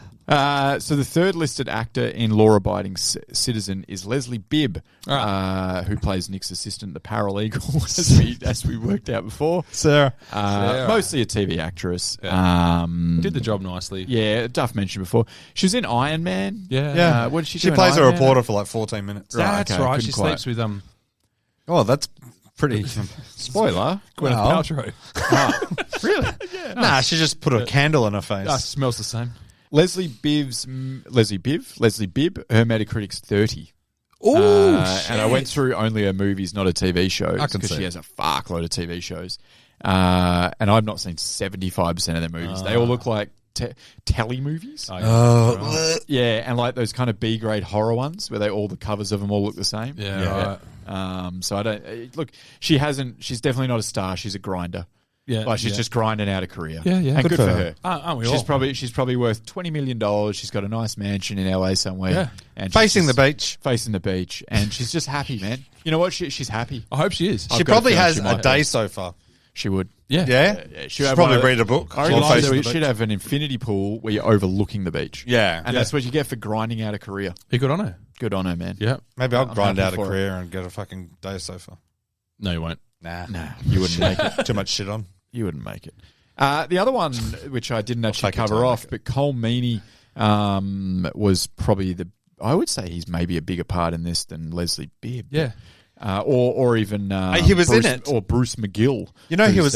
S1: So the third listed actor in Law Abiding Citizen is Leslie Bibb, who plays Nick's assistant, the paralegal, as we worked out before.
S3: Sarah.
S1: Mostly a TV actress.
S2: Yeah. Did the job nicely.
S1: Yeah, Duff mentioned before. She was in Iron Man.
S3: Yeah.
S1: What did she do?
S3: She plays a reporter for like 14 minutes.
S2: That's
S1: okay,
S2: right. She
S1: couldn't
S2: sleeps with
S3: Oh, that's pretty.
S1: Spoiler.
S2: Gwyneth Paltrow.
S1: Really?
S3: Yeah, nah, she just put a candle in her face.
S2: Smells the same.
S1: Leslie Bibb, her Metacritic's 30.
S3: Ooh,
S1: and I went through only her movies, not her TV shows, because she has a fuckload of TV shows. And I've not seen 75% of their movies. They all look like telly movies. Yeah, and like those kind of B-grade horror ones where all the covers of them all look the same.
S2: Yeah.
S1: So I don't look. She's definitely not a star. She's a grinder.
S2: Yeah,
S1: like she's just grinding out a career.
S2: Yeah.
S1: And good for her.
S2: Aren't we
S1: she's
S2: all?
S1: She's probably worth $20 million. She's got a nice mansion in LA somewhere.
S2: Yeah.
S1: And
S3: facing the beach,
S1: and she's just happy, man. You know what? She's happy.
S2: I hope she is.
S3: She probably has a day sofa.
S1: She would.
S3: Yeah.
S1: She'd
S3: probably read a book.
S1: She'd have an infinity pool where you're overlooking the beach.
S3: Yeah.
S1: And that's what you get for grinding out a career.
S2: Hey, good on her.
S1: Good on her, man.
S2: Yeah.
S3: Maybe I'll grind out a career and get a fucking day sofa.
S2: No, you won't.
S3: Nah.
S1: You wouldn't make it.
S3: Too much shit on.
S1: You wouldn't make it. The other one, which I didn't actually cover off, but Cole Meany was probably I would say he's maybe a bigger part in this than Leslie Bibb.
S2: Yeah.
S1: Or even
S3: he was
S1: Bruce,
S3: in it,
S1: or Bruce McGill.
S3: You know, he was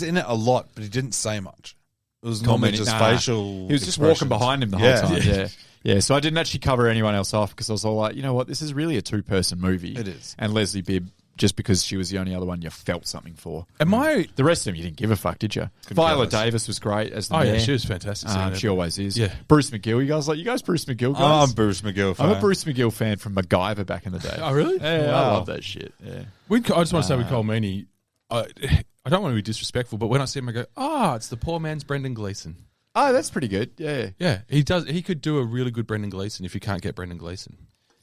S3: in it a lot, but he didn't say much. It was normally just facial.
S1: He was just walking behind him the whole time. Yeah. So I didn't actually cover anyone else off because I was all like, you know what, this is really a two-person movie.
S3: It is.
S1: And Leslie Bibb, just because she was the only other one you felt something for.
S2: The
S1: rest of them you didn't give a fuck, did you? Viola Davis was great as the mayor.
S2: Yeah, she was fantastic.
S1: She always is.
S2: Yeah.
S1: Bruce McGill, you guys Bruce McGill guys?
S3: I'm a Bruce McGill fan.
S1: I'm a Bruce McGill fan from MacGyver back in the day.
S2: Oh, really?
S1: Yeah,
S3: wow.
S1: I love that shit. Yeah.
S2: I just want to say with Cole Meany, I don't want to be disrespectful, but when I see him, I go, it's the poor man's Brendan Gleeson.
S1: Oh, that's pretty good. Yeah.
S2: Yeah, he does. He could do a really good Brendan Gleeson if you can't get Brendan Gleeson.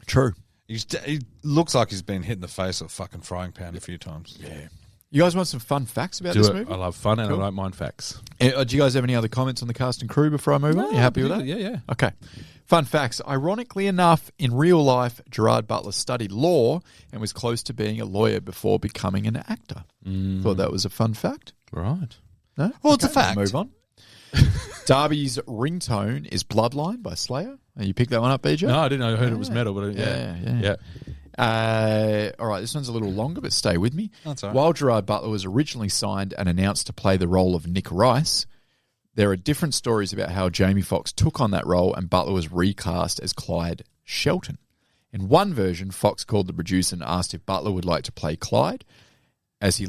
S1: True.
S3: He looks like he's been hit in the face with a fucking frying pan a few times.
S1: Yeah. You guys want some fun facts about this movie?
S2: I love fun and I don't mind facts.
S1: Do you guys have any other comments on the cast and crew before I move on? You happy with that?
S2: Yeah.
S1: Okay. Fun facts. Ironically enough, in real life, Gerard Butler studied law and was close to being a lawyer before becoming an actor. Thought that was a fun fact.
S2: Right.
S1: No?
S3: Well, it's a fact.
S1: Move on. Darby's ringtone is Bloodline by Slayer. You picked that one up, BJ?
S2: No, I didn't know. I heard it was metal, but
S1: Yeah. All right, this one's a little longer, but stay with me.
S3: That's all right.
S1: While Gerard Butler was originally signed and announced to play the role of Nick Rice, there are different stories about how Jamie Foxx took on that role and Butler was recast as Clyde Shelton. In one version, Foxx called the producer and asked if Butler would like to play Clyde, as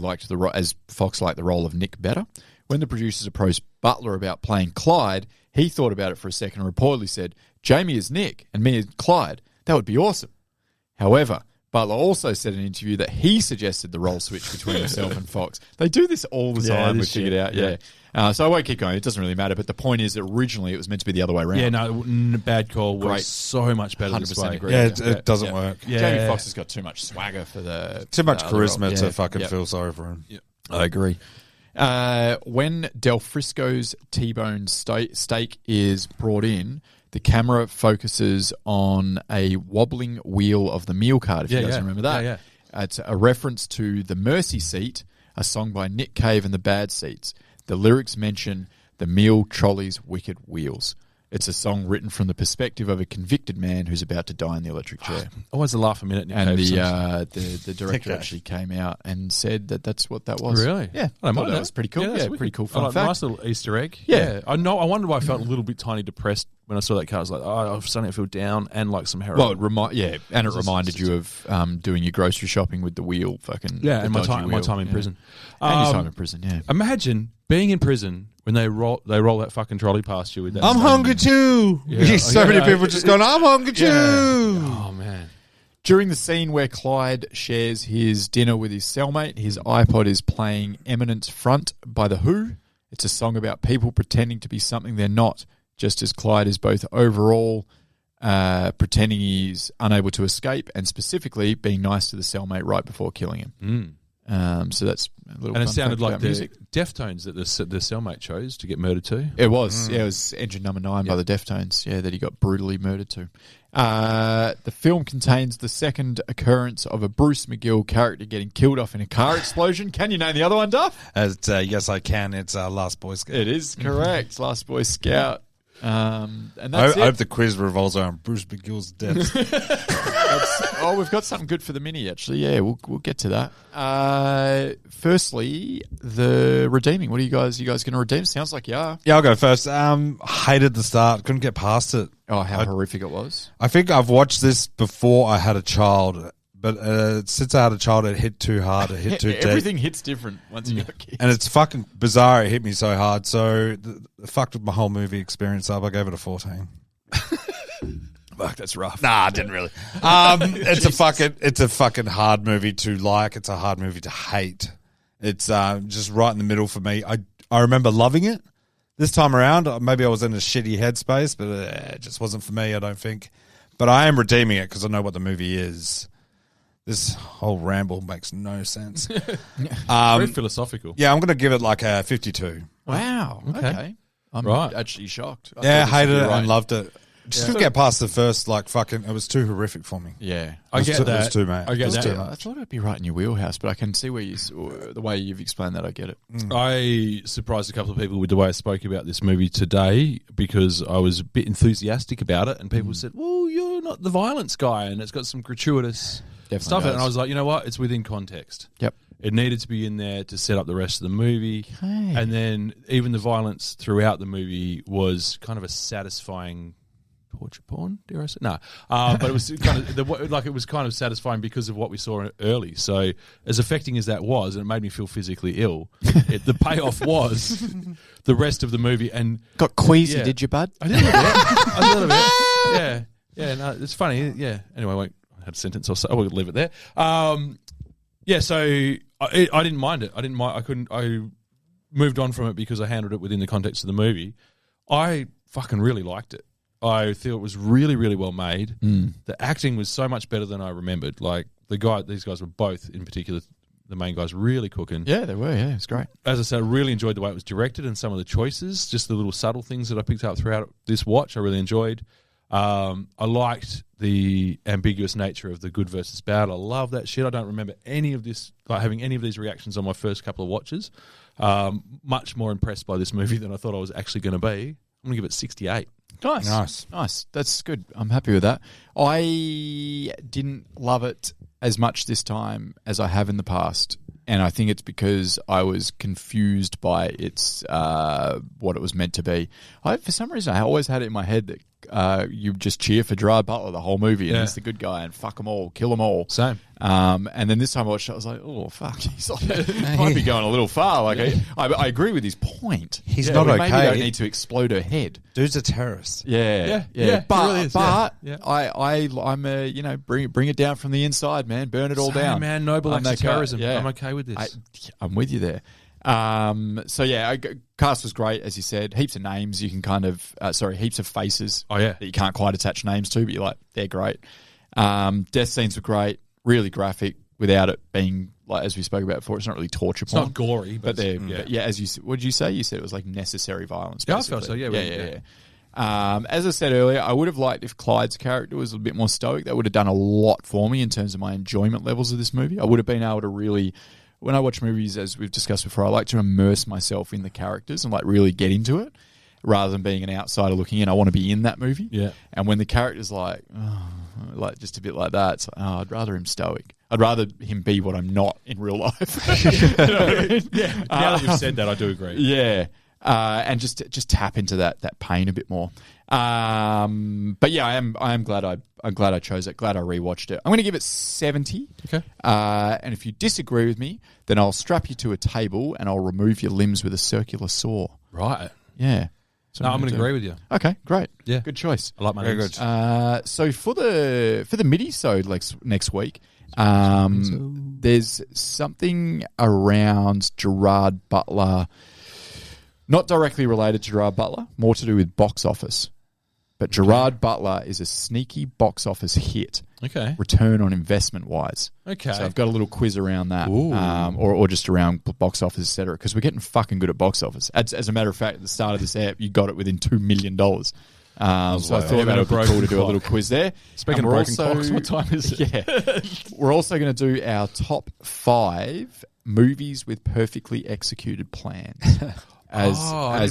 S1: Foxx liked the role of Nick better. When the producers approached Butler about playing Clyde, he thought about it for a second and reportedly said, Jamie is Nick and me is Clyde. That would be awesome. However, Butler also said in an interview that he suggested the role switch between himself and Foxx. They do this all the time. We figured out. Yeah. So I won't keep going. It doesn't really matter. But the point is that originally it was meant to be the other way around.
S2: Yeah, no, bad call. Great. So much better this way.
S1: Agree.
S3: Yeah, it doesn't work.
S1: Yeah. Jamie Foxx has got too much swagger for the...
S3: Too much charisma to fucking
S1: Yep.
S3: feel sorry for him.
S1: Yep. I agree. When Del Frisco's T-bone steak is brought in, the camera focuses on a wobbling wheel of the meal cart, if you guys remember that.
S2: Yeah.
S1: It's a reference to The Mercy Seat, a song by Nick Cave and the Bad Seeds. The lyrics mention the meal trolley's wicked wheels. It's a song written from the perspective of a convicted man who's about to die in the electric chair.
S2: Always a laugh a minute. Nick
S1: And
S2: Cave
S1: the director actually came out and said that that's what that was.
S2: Really?
S1: Yeah.
S2: I
S1: thought that was pretty cool. Yeah, pretty cool fun fact.
S2: Nice little Easter egg.
S1: Yeah.
S2: I know. I wondered why I felt a little bit tiny depressed when I saw that car. I was like, I'm starting to feel down and like some heroin.
S1: Well, it reminded you of doing your grocery shopping with the wheel, fucking
S2: and my time in prison.
S1: And your time in prison, yeah.
S2: Imagine being in prison when they roll that fucking trolley past you with that.
S3: I'm hungry too.
S2: Yeah.
S3: So many people just going, I'm hungry too.
S2: Oh man.
S1: During the scene where Clyde shares his dinner with his cellmate, his iPod is playing Eminence Front by The Who. It's a song about people pretending to be something they're not, just as Clyde is both overall pretending he's unable to escape, and specifically being nice to the cellmate right before killing him. So that's a little.
S2: And it
S1: fun
S2: sounded
S1: fact
S2: like
S1: about
S2: the
S1: music.
S2: Deftones that the cellmate chose to get murdered to.
S1: It was. Yeah, it was Engine Number 9 by the Deftones. Yeah, that he got brutally murdered to. The film contains the second occurrence of a Bruce McGill character getting killed off in a car explosion. Can you name the other one, Duff?
S3: Yes, I can. It's Last Boy Scout.
S1: It is correct. Last Boy Scout. And
S3: I
S1: that's it.
S3: hope the quiz revolves around Bruce McGill's death.
S1: We've got something good for the mini, actually. Yeah, we'll get to that. Firstly, the redeeming. What are you guys going to redeem? Sounds like you are.
S3: Yeah, I'll go first. Hated the start. Couldn't get past it.
S1: Oh, how horrific it was.
S3: I think I've watched this before I had a child, but since I had a child, it hit too hard. It hit too deep.
S1: Everything hits different once you got kids.
S3: And it's fucking bizarre. It hit me so hard. So it fucked with my whole movie experience up. I gave it a 14.
S1: Fuck, that's rough.
S3: Nah, I didn't really. It's a fucking hard movie to like. It's a hard movie to hate. It's just right in the middle for me. I remember loving it this time around. Maybe I was in a shitty headspace, but it just wasn't for me, I don't think. But I am redeeming it because I know what the movie is. This whole ramble makes no sense.
S2: Very philosophical.
S3: Yeah, I'm going to give it like a 52.
S1: Wow. Okay. I'm actually shocked.
S3: I hated it and loved it. Just couldn't get past the first, it was too horrific for me.
S1: Yeah.
S2: I get that.
S3: It was too much.
S2: I get that.
S1: I thought it'd be right in your wheelhouse, but I can see the way you've explained that. I get it.
S2: I surprised a couple of people with the way I spoke about this movie today because I was a bit enthusiastic about it, and people said, well, you're not the violence guy, and it's got some gratuitous stuff in it. And I was like, you know what? It's within context.
S1: Yep.
S2: It needed to be in there to set up the rest of the movie.
S1: Okay.
S2: And then even the violence throughout the movie was kind of a satisfying torture porn, dare I say? No, but it was kind of it was kind of satisfying because of what we saw early. So as affecting as that was, and it made me feel physically ill, the payoff was the rest of the movie. And
S1: got queasy, did you, bud?
S2: I did a little bit. Yeah. No, it's funny. Yeah. Anyway, I had a sentence. I will leave it there. So I didn't mind it. I moved on from it because I handled it within the context of the movie. I fucking really liked it. I feel it was really, really well made. The acting was so much better than I remembered. Like these guys were both, in particular, the main guys, really cooking.
S1: Yeah, they were. Yeah, it's great.
S2: As I said, I really enjoyed the way it was directed and some of the choices, just the little subtle things that I picked up throughout this watch. I really enjoyed. I liked the ambiguous nature of the good versus bad. I love that shit. I don't remember any of this, having any of these reactions on my first couple of watches. Much more impressed by this movie than I thought I was actually going to be. I'm going to give it 68.
S1: Nice. That's good. I'm happy with that. I didn't love it as much this time as I have in the past, and I think it's because I was confused by its what it was meant to be. For some reason, I always had it in my head that you just cheer for Gerard Butler the whole movie, and he's the good guy, and fuck them all, kill them all.
S2: Same.
S1: And then this time I watched it, I was like, oh, fuck, he's might be going a little far. I agree with his point.
S3: He's not okay.
S1: Maybe don't need to explode her head.
S3: Dude's a terrorist.
S1: Yeah. But, really is, I'm bring it down from the inside, man. Burn it all down.
S2: Man, noble acts of terrorism. I'm okay with this.
S1: I'm with you there. Cast was great, as you said. Heaps of names you can heaps of faces. That you can't quite attach names to, but you're like, they're great. Death scenes were great, really graphic, without it being, like, as we spoke about before, it's not really torture porn.
S2: It's not gory, but
S1: what did you say? You said it was like necessary violence.
S2: Yeah, I felt so,
S1: yeah. As I said earlier, I would have liked if Clyde's character was a bit more stoic. That would have done a lot for me in terms of my enjoyment levels of this movie. I would have been able to really... When I watch movies, as we've discussed before, I like to immerse myself in the characters and really get into it rather than being an outsider looking in. I want to be in that movie.
S2: Yeah.
S1: And when the character's just a bit like that, it's I'd rather him stoic. I'd rather him be what I'm not in real life. You know what I mean?
S2: Yeah. Now that you've said that, I do agree.
S1: Yeah. And just tap into that pain a bit more. But yeah, I am glad I chose it. Glad I rewatched it. I'm going to give it 70.
S2: Okay.
S1: And if you disagree with me, then I'll strap you to a table and I'll remove your limbs with a circular saw.
S2: Right.
S1: Yeah.
S2: So I'm going to agree with you.
S1: Okay, great.
S2: Yeah,
S1: good choice.
S2: I like my limbs.
S1: So for the midi-sode next week, there's something around Gerard Butler. Not directly related to Gerard Butler, more to do with box office. but Gerard Butler is a sneaky box office hit.
S2: Okay.
S1: Return on investment wise.
S2: Okay.
S1: So I've got a little quiz around that, or just around box office, etc. Because we're getting fucking good at box office. As a matter of fact, at the start of this app, you got it within $2 million. So I thought that would be cool to do a little quiz there.
S2: Speaking of broken clocks, what time is it?
S1: Yeah. We're also going to do our top 5 movies with perfectly executed plans. As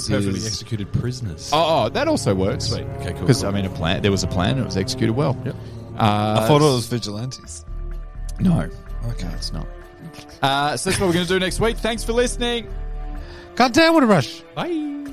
S2: perfectly executed prisoners.
S1: Oh, that also works.
S2: Sweet. Okay, cool.
S1: Because I mean, there was a plan and it was executed well.
S2: Yep.
S3: I thought it was Vigilantes.
S1: No.
S3: Okay.
S1: No, it's not. So that's what we're going to do next week. Thanks for listening.
S3: God damn, what a rush.
S2: Bye.